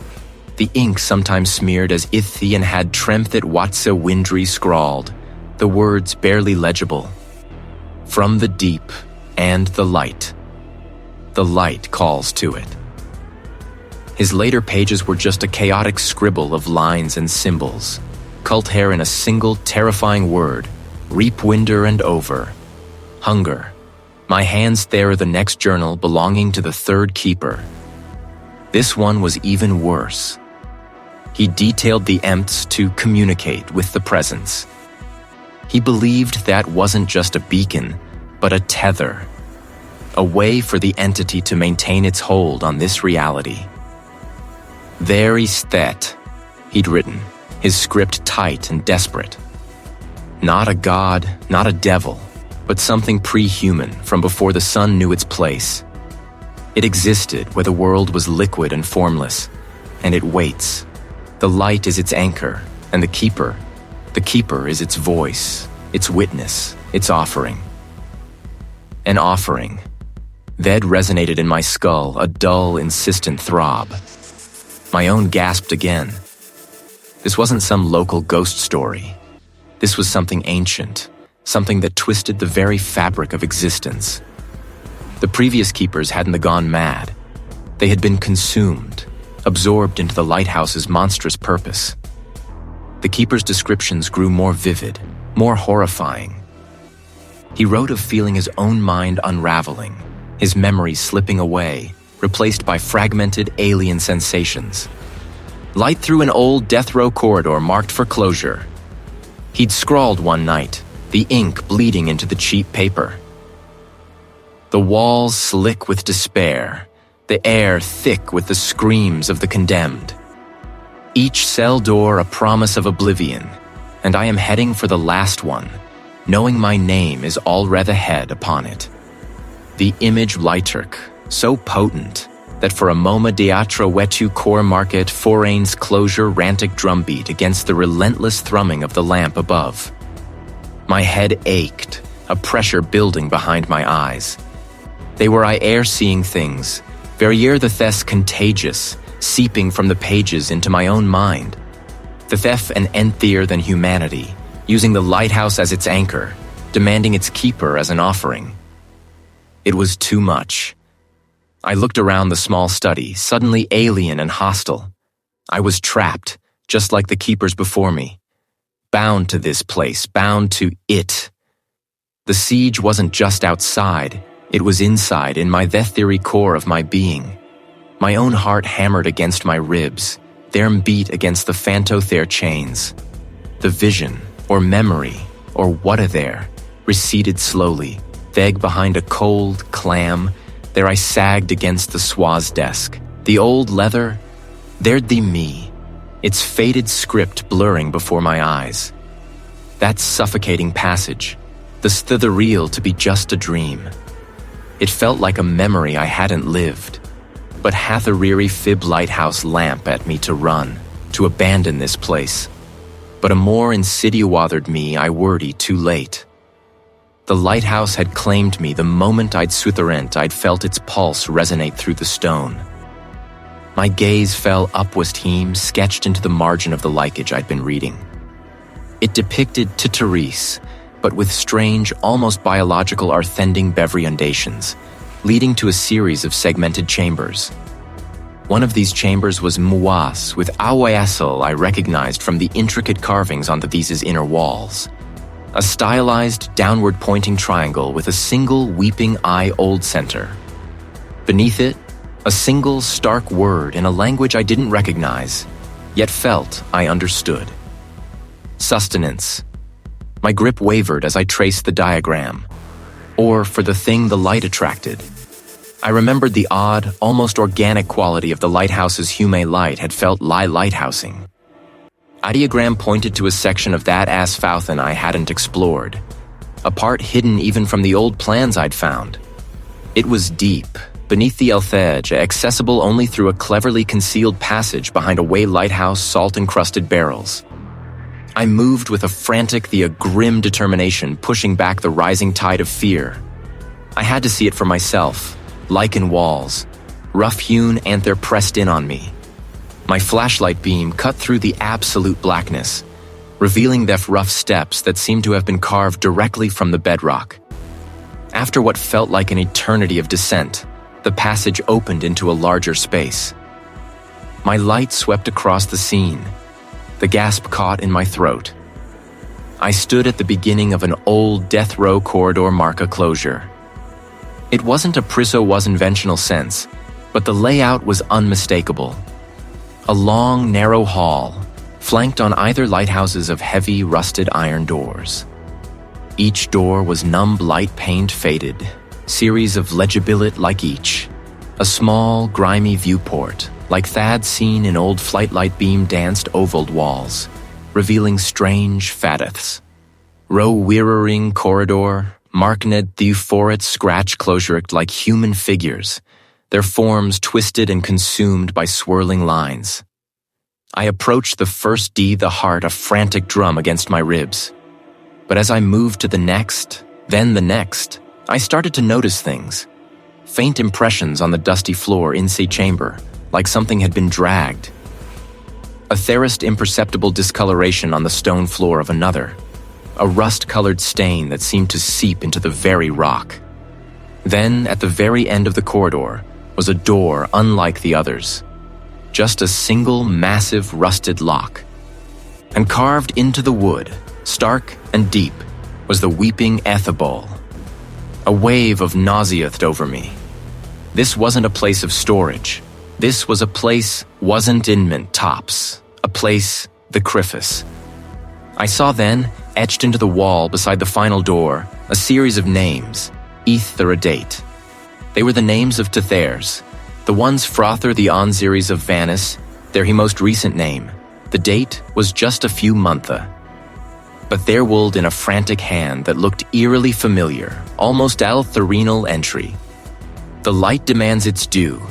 The ink sometimes smeared as if the and had tremthet watsa windry scrawled, the words barely legible. From the deep and the light. The light calls to it. His later pages were just a chaotic scribble of lines and symbols, cult hair in a single terrifying word, reap winder and over. Hunger. My hands there the next journal belonging to the third keeper. This one was even worse. He detailed the empts to communicate with the presence. He believed that wasn't just a beacon, but a tether. A way for the entity to maintain its hold on this reality. There is that, he'd written, his script tight and desperate. Not a god, not a devil, but something pre-human from before the sun knew its place. It existed where the world was liquid and formless, and it waits. The light is its anchor, and the keeper is its voice, its witness, its offering. An offering. That resonated in my skull, a dull, insistent throb. My own gasped again. This wasn't some local ghost story. This was something ancient, something that twisted the very fabric of existence. The previous keepers hadn't gone mad. They had been consumed, absorbed into the lighthouse's monstrous purpose. The keeper's descriptions grew more vivid, more horrifying. He wrote of feeling his own mind unraveling, his memory slipping away, replaced by fragmented alien sensations. Light through an old death row corridor marked for closure. He'd scrawled one night, the ink bleeding into the cheap paper. The walls slick with despair, the air thick with the screams of the condemned. Each cell door a promise of oblivion, and I am heading for the last one, knowing my name is already ahead upon it. The image liturg, so potent that for a moment diatra wetu core market forain's closure rantic drumbeat against the relentless thrumming of the lamp above. My head ached, a pressure building behind my eyes. They were I ere seeing things, verrier the thes contagious, seeping from the pages into my own mind. The thef and enthier than humanity, using the lighthouse as its anchor, demanding its keeper as an offering. It was too much. I looked around the small study, suddenly alien and hostile. I was trapped, just like the keepers before me. Bound to this place, bound to it. The siege wasn't just outside, it was inside, in my theory core of my being. My own heart hammered against my ribs, theirm beat against the phantothere chains. The vision, or memory, or what-a there, receded slowly, vague behind a cold clam. There I sagged against the swaz desk. The old leather, there'd the me, its faded script blurring before my eyes. That suffocating passage, the stitheriel to be just a dream. It felt like a memory I hadn't lived, but hath a reary fib lighthouse lamp at me to run, to abandon this place. But a more insidiouthered me I wordy too late. The lighthouse had claimed me the moment I'd southerent I'd felt its pulse resonate through the stone. My gaze fell upwest heem, sketched into the margin of the likage I'd been reading. It depicted Titterese, but with strange, almost biological arthending bevriundations, leading to a series of segmented chambers. One of these chambers was muas, with awayasal I recognized from the intricate carvings on these's inner walls. A stylized, downward-pointing triangle with a single weeping eye old center. Beneath it, a single stark word in a language I didn't recognize, yet felt I understood. Sustenance. My grip wavered as I traced the diagram. Or for the thing the light attracted. I remembered the odd, almost organic quality of the lighthouse's hume light had felt lighthousing. Ideogram pointed to a section of that asphalthen I hadn't explored, a part hidden even from the old plans I'd found. It was deep, beneath the elthedge, accessible only through a cleverly concealed passage behind a way lighthouse salt-encrusted barrels. I moved with a grim determination, pushing back the rising tide of fear. I had to see it for myself, lichen walls, rough-hewn anther pressed in on me. My flashlight beam cut through the absolute blackness, revealing the rough steps that seemed to have been carved directly from the bedrock. After what felt like an eternity of descent, the passage opened into a larger space. My light swept across the scene, the gasp caught in my throat. I stood at the beginning of an old death row corridor marca closure. It wasn't a priso-was-inventional sense, but the layout was unmistakable. A long, narrow hall, flanked on either lighthouses of heavy, rusted iron doors. Each door was numbed light paint faded, series of legibilite like each. A small, grimy viewport, like Thad's seen in old flightlight beam-danced ovaled walls, revealing strange fadeths. Row-wearering corridor, markned theuforet scratch closurict like human figures, their forms twisted and consumed by swirling lines. I approached the first the heart a frantic drum against my ribs. But as I moved to the next, then the next, I started to notice things. Faint impressions on the dusty floor in the chamber, like something had been dragged. A therist imperceptible discoloration on the stone floor of another. A rust-colored stain that seemed to seep into the very rock. Then, at the very end of the corridor, was a door unlike the others. Just a single, massive, rusted lock. And carved into the wood, stark and deep, was the weeping Ethebol. A wave of nausea over me, This wasn't a place of storage. This was a place wasn't in mint tops. A place, the Criffus. I saw then, etched into the wall beside the final door, a series of names, eth the date. They were the names of Tethers, the ones Frother the Onsiris of Vanis, their he most recent name. The date was just a few montha. But there wooled in a frantic hand that looked eerily familiar, almost altharinal entry. The light demands its due,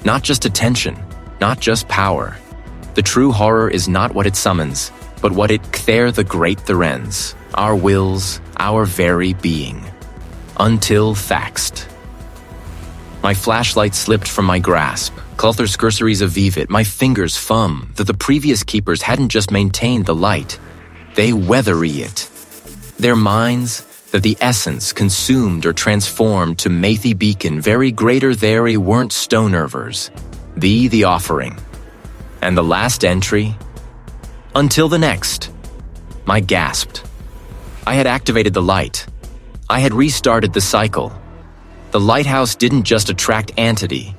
not just attention, not just power. The true horror is not what it summons, but what it kther the great therens, our wills, our very being. Until thaxt. My flashlight slipped from my grasp. Cluther's cursories avive it, my fingers fum, that the previous keepers hadn't just maintained the light. They weathery it. Their minds, that the essence consumed or transformed to mathy beacon very greater there weren't stonervers. The offering. And the last entry? Until the next. I gasped. I had activated the light. I had restarted the cycle. The lighthouse didn't just attract entity.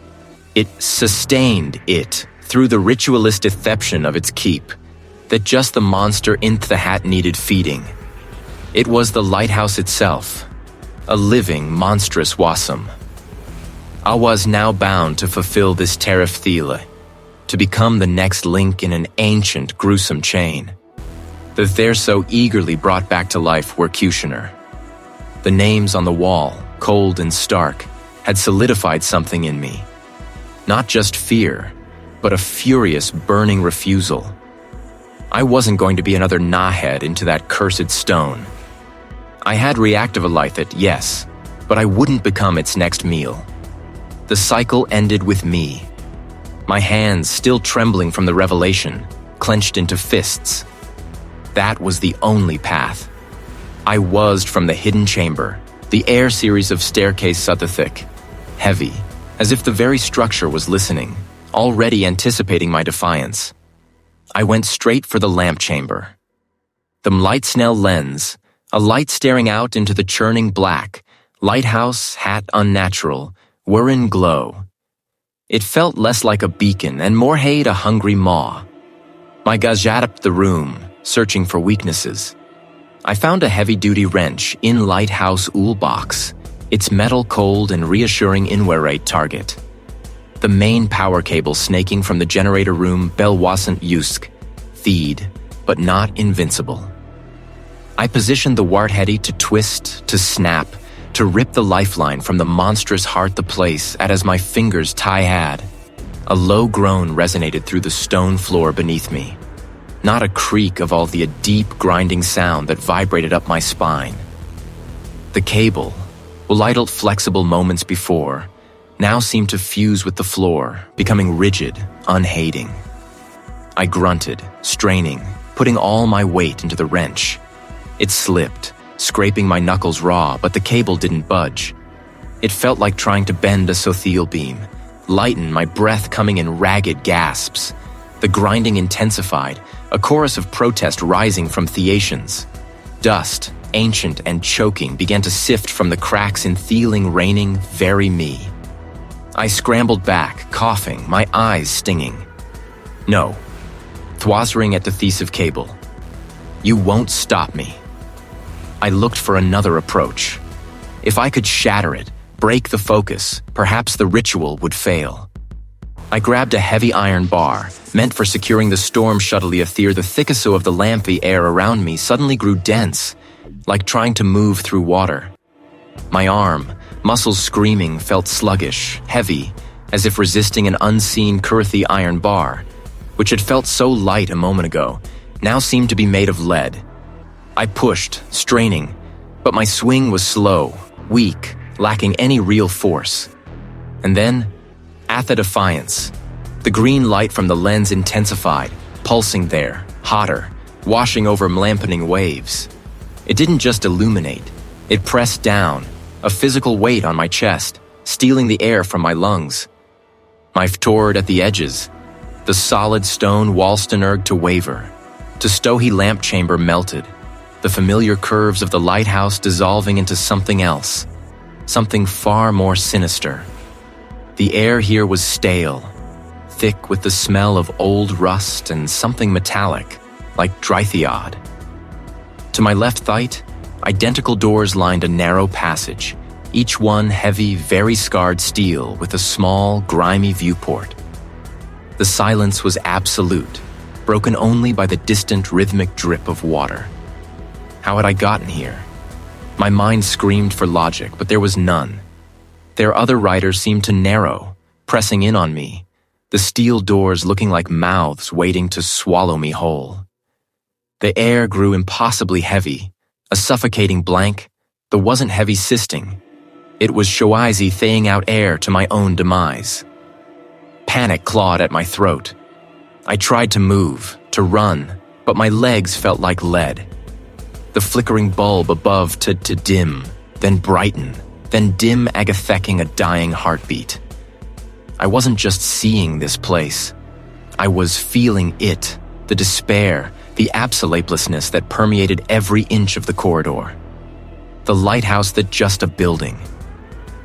It sustained it through the ritualist deception of its keep, that just the monster inth the hat needed feeding. It was the lighthouse itself, a living, monstrous wasm. I was now bound to fulfill this tariff thele, to become the next link in an ancient, gruesome chain. The there so eagerly brought back to life were Cushioner. The names on the wall, cold and stark, had solidified something in me. Not just fear, but a furious, burning refusal. I wasn't going to be another knahhead into that cursed stone. I had reactivalized it, yes, but I wouldn't become its next meal. The cycle ended with me. My hands, still trembling from the revelation, clenched into fists. That was the only path. I was from the hidden chamber, the air series of staircase thick, heavy, as if the very structure was listening, already anticipating my defiance. I went straight for the lamp chamber. The Lightsnell lens, a light staring out into the churning black, lighthouse, hat unnatural, were in glow. It felt less like a beacon and more haid a hungry maw. I gazed up the room, searching for weaknesses. I found a heavy-duty wrench in lighthouse ool box, its metal cold and reassuring inwarate target. The main power cable snaking from the generator room bell wasn't usk, feed, but not invincible. I positioned the wartheady to twist, to snap, to rip the lifeline from the monstrous heart the place at as my fingers tie had. A low groan resonated through the stone floor beneath me. Not a creak of all the deep grinding sound that vibrated up my spine. The cable, while idle flexible moments before, now seemed to fuse with the floor, becoming rigid, unhating. I grunted, straining, putting all my weight into the wrench. It slipped, scraping my knuckles raw, but the cable didn't budge. It felt like trying to bend a sothel beam, lighten my breath coming in ragged gasps. The grinding intensified, a chorus of protest rising from Theatians. Dust, ancient and choking, began to sift from the cracks in thealing, raining, very me. I scrambled back, coughing, my eyes stinging. No. Thwassering at the adhesive cable. You won't stop me. I looked for another approach. If I could shatter it, break the focus, perhaps the ritual would fail. I grabbed a heavy iron bar, meant for securing the storm shuttle aether. The thickest of the lampy air around me suddenly grew dense, like trying to move through water. My arm, muscles screaming, felt sluggish, heavy, as if resisting an unseen Kurthi iron bar, which had felt so light a moment ago, now seemed to be made of lead. I pushed, straining, but my swing was slow, weak, lacking any real force. And then, at the defiance, the green light from the lens intensified, pulsing there, hotter, washing over lampening waves. It didn't just illuminate, it pressed down, a physical weight on my chest, stealing the air from my lungs. I tore at the edges, the solid stone Wallstenerg to waver, to Stohy lamp chamber melted, the familiar curves of the lighthouse dissolving into something else, something far more sinister. The air here was stale, thick with the smell of old rust and something metallic, like drythiod. To my left thigh, identical doors lined a narrow passage, each one heavy, very scarred steel with a small, grimy viewport. The silence was absolute, broken only by the distant rhythmic drip of water. How had I gotten here? My mind screamed for logic, but there was none. Their other riders seemed to narrow, pressing in on me, the steel doors looking like mouths waiting to swallow me whole. The air grew impossibly heavy, a suffocating blank that wasn't heavy sisting. It was Shoaizi thaying out air to my own demise. Panic clawed at my throat. I tried to move, to run, but my legs felt like lead. The flickering bulb above to dim, then brighten, then dim agathecking a dying heartbeat. I wasn't just seeing this place. I was feeling it, the despair, the absolutelessness that permeated every inch of the corridor. The lighthouse that just a building.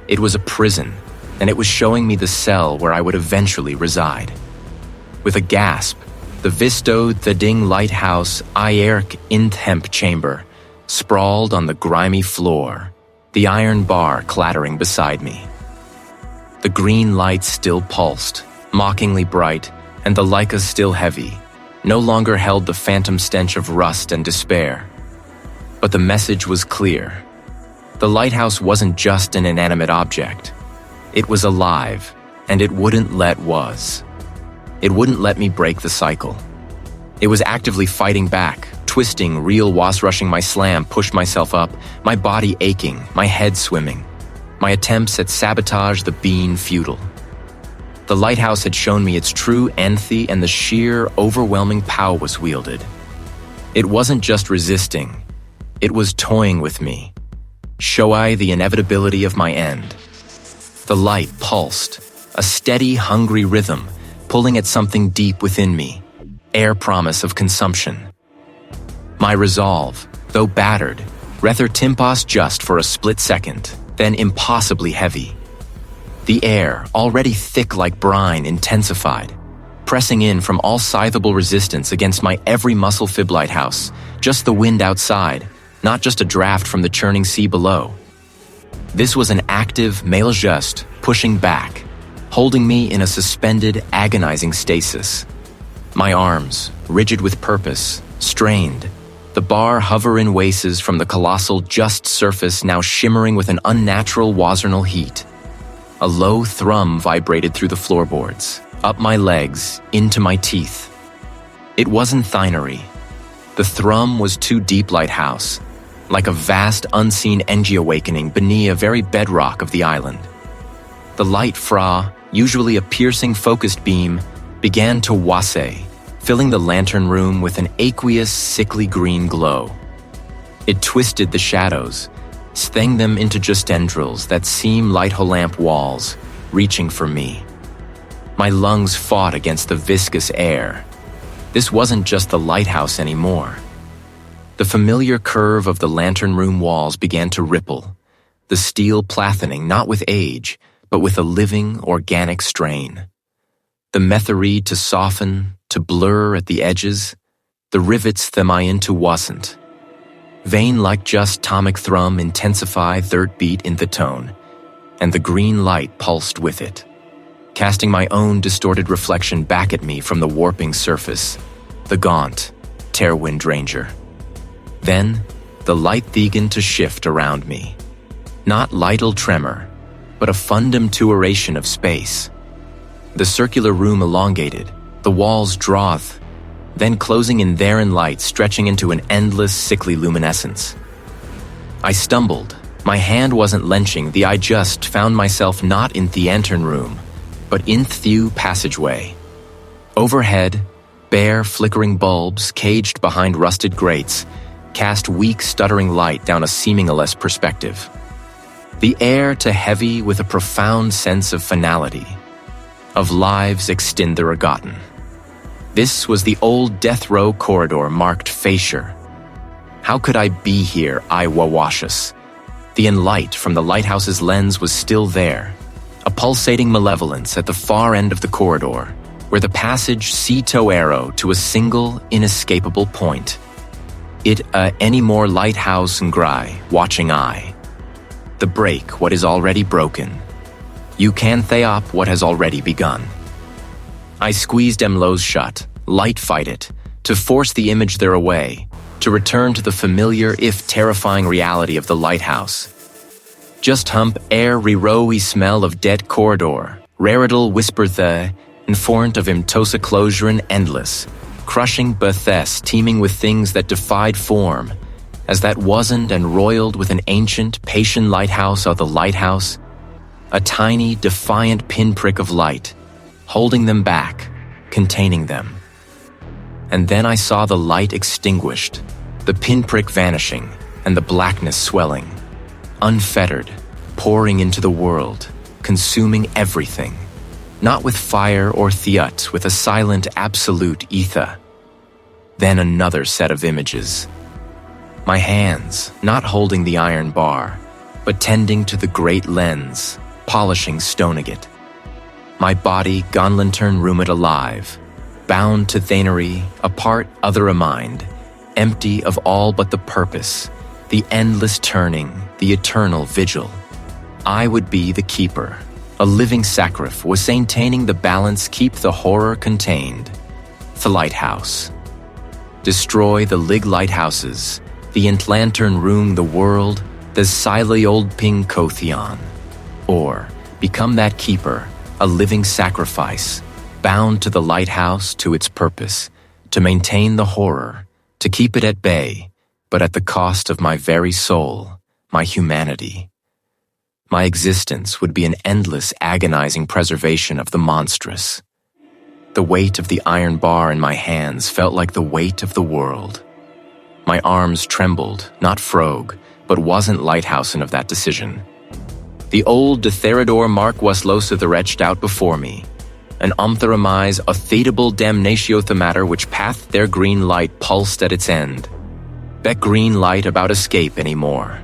It was a prison, and it was showing me the cell where I would eventually reside. With a gasp, the Visto the Ding Lighthouse Ierk Inthemp chamber sprawled on the grimy floor, the iron bar clattering beside me. The green light still pulsed, mockingly bright, and the Leica still heavy, no longer held the phantom stench of rust and despair. But the message was clear. The lighthouse wasn't just an inanimate object. It was alive, and it wouldn't let was. It wouldn't let me break the cycle. It was actively fighting back, twisting, rushing my slam, pushed myself up, my body aching, my head swimming. My attempts at sabotage the being futile. The lighthouse had shown me its true enthy, and the sheer, overwhelming power was wielded. It wasn't just resisting. It was toying with me. Show I the inevitability of my end. The light pulsed, a steady, hungry rhythm, pulling at something deep within me, air promise of consumption. My resolve, though battered, rather timpos just for a split second, then impossibly heavy. The air, already thick like brine, intensified, pressing in from all scythable resistance against my every muscle fib lighthouse, just the wind outside, not just a draft from the churning sea below. This was an active male geste pushing back, holding me in a suspended, agonizing stasis. My arms, rigid with purpose, strained, the bar hover in waces from the colossal just surface now shimmering with an unnatural wazernal heat. A low thrum vibrated through the floorboards, up my legs, into my teeth. It wasn't thinery. The thrum was too deep lighthouse, like a vast unseen energy awakening beneath a very bedrock of the island. The light fra, usually a piercing focused beam, began to wasse, filling the lantern room with an aqueous, sickly green glow. It twisted the shadows, stheng them into just tendrils that seem light-lamp walls, reaching for me. My lungs fought against the viscous air. This wasn't just the lighthouse anymore. The familiar curve of the lantern room walls began to ripple, the steel plathening not with age, but with a living, organic strain. The methery to soften, to blur at the edges, the rivets themain to wasn't. Vein like just tomic thrum intensify third beat in the tone, and the green light pulsed with it, casting my own distorted reflection back at me from the warping surface, the gaunt, Terwind Ranger. Then, the light began to shift around me. Not lightal tremor, but a fundum tuiration of space. The circular room elongated, the walls drawth, then closing in therein light stretching into an endless, sickly luminescence. I stumbled. My hand wasn't lenching, I just found myself not in the lantern room, but in the passageway. Overhead, bare, flickering bulbs caged behind rusted grates cast weak, stuttering light down a seeming-less perspective. The air to heavy with a profound sense of finality, of lives extend the regotten. This was the old death row corridor marked Facier. How could I be here, I wawashus? The light from the lighthouse's lens was still there, a pulsating malevolence at the far end of the corridor, where the passage see-to arrow to a single, inescapable point. It any more lighthouse ngrai, watching eye. The break what is already broken. You can theop what has already begun. I squeezed Emlo's shut, light fight it, to force the image there away, to return to the familiar if terrifying reality of the lighthouse. Just hump air re-rowy smell of dead corridor, raridal whisper the, inforant of imtosa closure and endless, crushing Bethes teeming with things that defied form, as that wasn't and roiled with an ancient, patient lighthouse of the lighthouse, a tiny, defiant pinprick of light, holding them back, containing them. And then I saw the light extinguished, the pinprick vanishing, and the blackness swelling, unfettered, pouring into the world, consuming everything, not with fire or theut, with a silent absolute ether. Then another set of images. My hands, not holding the iron bar, but tending to the great lens, polishing stone agate. My body, gone lantern roomit alive, bound to thanery, apart other a mind, empty of all but the purpose, the endless turning, the eternal vigil. I would be the keeper, a living sacrif, was maintaining the balance, keep the horror contained. The lighthouse. Destroy the lig lighthouses, the int lantern room, the world, the silly old ping Kothion. Or become that keeper, a living sacrifice, bound to the lighthouse, to its purpose, to maintain the horror, to keep it at bay, but at the cost of my very soul, my humanity. My existence would be an endless, agonizing preservation of the monstrous. The weight of the iron bar in my hands felt like the weight of the world. My arms trembled, not frogue, but wasn't lighthousen of that decision. The old Detheridor Marquas Losa the retched out before me, an omtheramize a thetable damnatio thematter which path their green light pulsed at its end. Bet green light about escape anymore.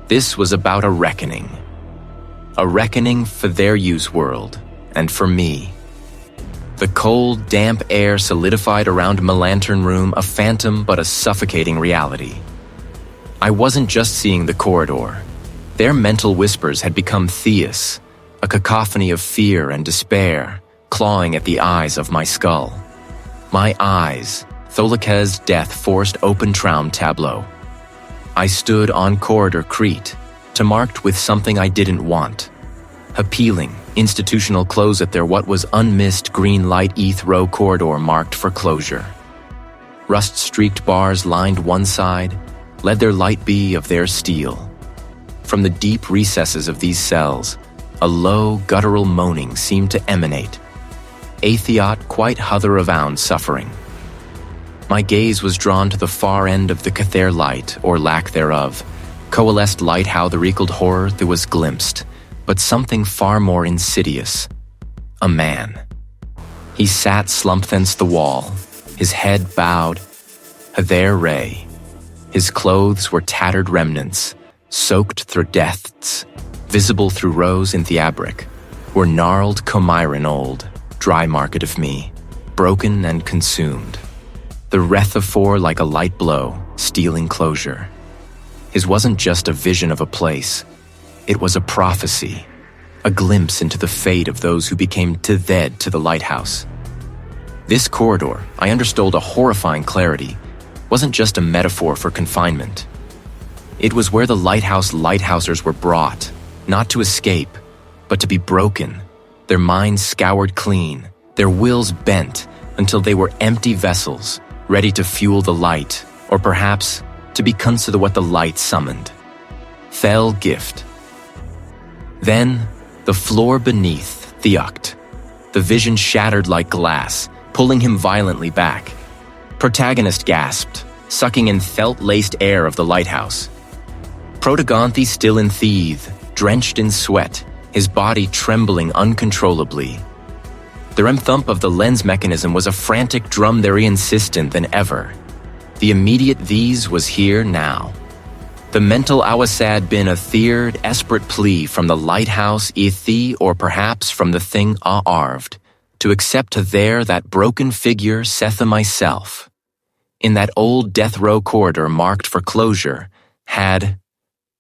This was about a reckoning. A reckoning for their use world, and for me. The cold, damp air solidified around my lantern room, a phantom but a suffocating reality. I wasn't just seeing the corridor. Their mental whispers had become Theus, a cacophony of fear and despair, clawing at the eyes of my skull. My eyes, Tholica's death forced open traum tableau. I stood on corridor Crete, to marked with something I didn't want. Appealing, institutional close at their what was unmissed green light eth row corridor marked for closure. Rust-streaked bars lined one side, let their light be of their steel. From the deep recesses of these cells, a low, guttural moaning seemed to emanate. Atheot quite huther avound suffering. My gaze was drawn to the far end of the Cather light, or lack thereof, coalesced light how the recalled horror there was glimpsed, but something far more insidious. A man. He sat slumped against the wall, his head bowed, there ray. His clothes were tattered remnants, soaked through depths, visible through rows in theabric, were gnarled Comiran old, dry market of me, broken and consumed. The rethophore like a light blow, stealing closure. His wasn't just a vision of a place, it was a prophecy, a glimpse into the fate of those who became tethed to the lighthouse. This corridor, I understood a horrifying clarity, wasn't just a metaphor for confinement. It was where the lighthousers were brought, not to escape, but to be broken, their minds scoured clean, their wills bent until they were empty vessels, ready to fuel the light, or perhaps to be consider what the light summoned. Fell gift. Then, the floor beneath theoct. The vision shattered like glass, pulling him violently back. Protagonist gasped, sucking in felt-laced air of the lighthouse. Protagonist still in theeth, drenched in sweat, his body trembling uncontrollably. The thump of the lens mechanism was a frantic drum there insistent than ever. The immediate these was here now. The mental hours had been a third desperate plea from the lighthouse ithi, or perhaps from the thing arved, to accept to there that broken figure Setha myself, in that old death row corridor marked for closure, had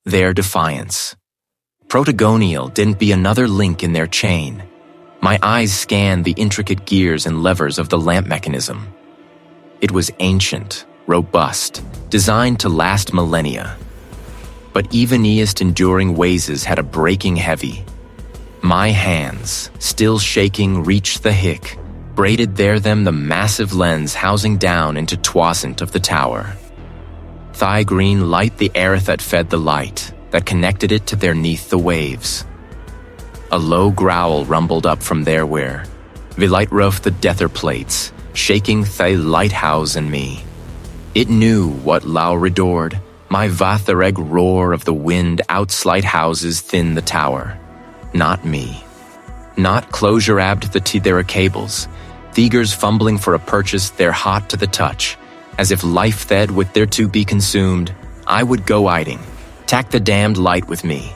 their defiance. Protagonist didn't be another link in their chain. My eyes scanned the intricate gears and levers of the lamp mechanism. It was ancient, robust, designed to last millennia. But evilest enduring ways had a breaking heavy. My hands, still shaking, reached the hick, braided there them the massive lens housing down into twasn't of the tower. Thigh green light the air that fed the light, that connected it to their neath the waves. A low growl rumbled up from there where, the light roof the deather plates, shaking the lighthouse and me. It knew what Lau redored, my vathareg roar of the wind outslight houses thin the tower. Not me. Not closure abbed the their cables, thegers fumbling for a purchase they're hot to the touch, as if life fed with their to be consumed, I would go hiding, tack the damned light with me.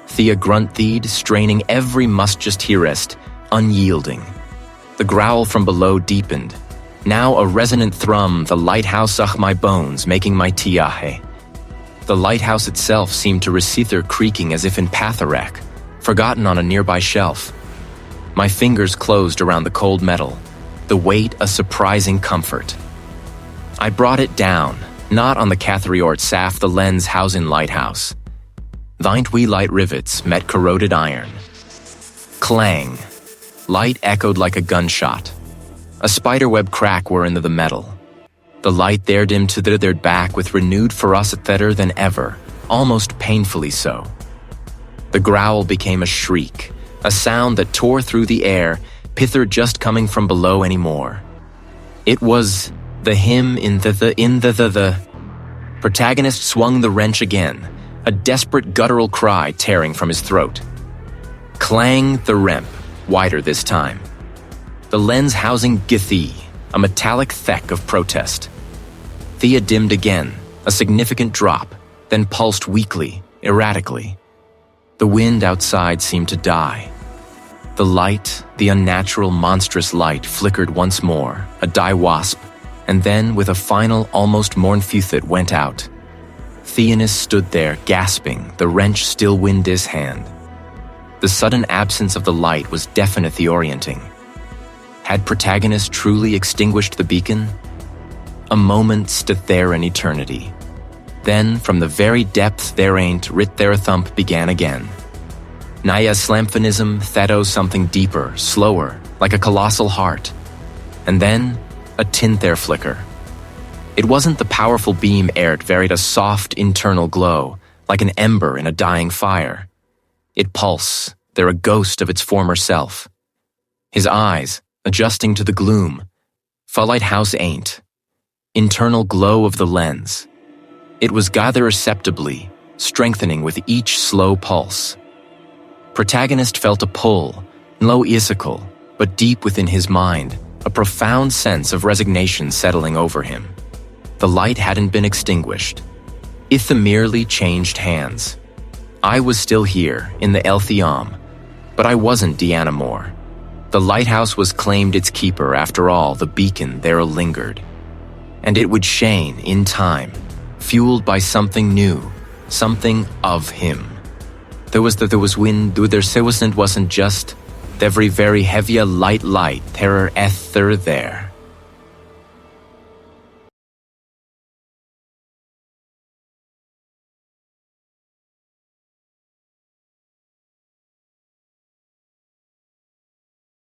Thea grunt theed, straining every must just hearest, unyielding. The growl from below deepened. Now a resonant thrum, the lighthouse my bones, making my tiahe. The lighthouse itself seemed to recither creaking as if in Patharak, forgotten on a nearby shelf. My fingers closed around the cold metal, the weight a surprising comfort. I brought it down, not on the Cathriort Saf the lens housing lighthouse. Thint wee light rivets met corroded iron. Clang. Light echoed like a gunshot. A spiderweb crack were into the metal. The light there dimmed to their back with renewed ferocity than ever, almost painfully so. The growl became a shriek, a sound that tore through the air, pither just coming from below anymore. It was the hymn in the. Protagonist swung the wrench again, a desperate guttural cry tearing from his throat. Clang the remp, wider this time. The lens housing Githi, a metallic theck of protest. Thea dimmed again, a significant drop, then pulsed weakly, erratically. The wind outside seemed to die. The light, the unnatural, monstrous light, flickered once more, a die wasp, and then, with a final, almost mournfuthet, went out. Theanis stood there, gasping, the wrench still wind his hand. The sudden absence of the light was definitely orienting. Had Protagonist truly extinguished the beacon? A moment stood there in eternity. Then, from the very depths there ain't writ their thump began again. Naya slamphonism theto something deeper, slower, like a colossal heart. And then, a tint there flicker. It wasn't the powerful beam aired varied a soft internal glow, like an ember in a dying fire. It pulsed, there a ghost of its former self. His eyes, adjusting to the gloom. Fulllight house ain't. Internal glow of the lens. It was gather perceptibly, strengthening with each slow pulse. Protagonist felt a pull, low isical, but deep within his mind, a profound sense of resignation settling over him. The light hadn't been extinguished. Itha merely changed hands. I was still here, in the Elthiam, but I wasn't Deanna Moore. The lighthouse was claimed its keeper, after all, the beacon there lingered. And it would shine in time, fueled by something new, something of him. There was wind, there wasn't just, every very heavier light, terror ether there.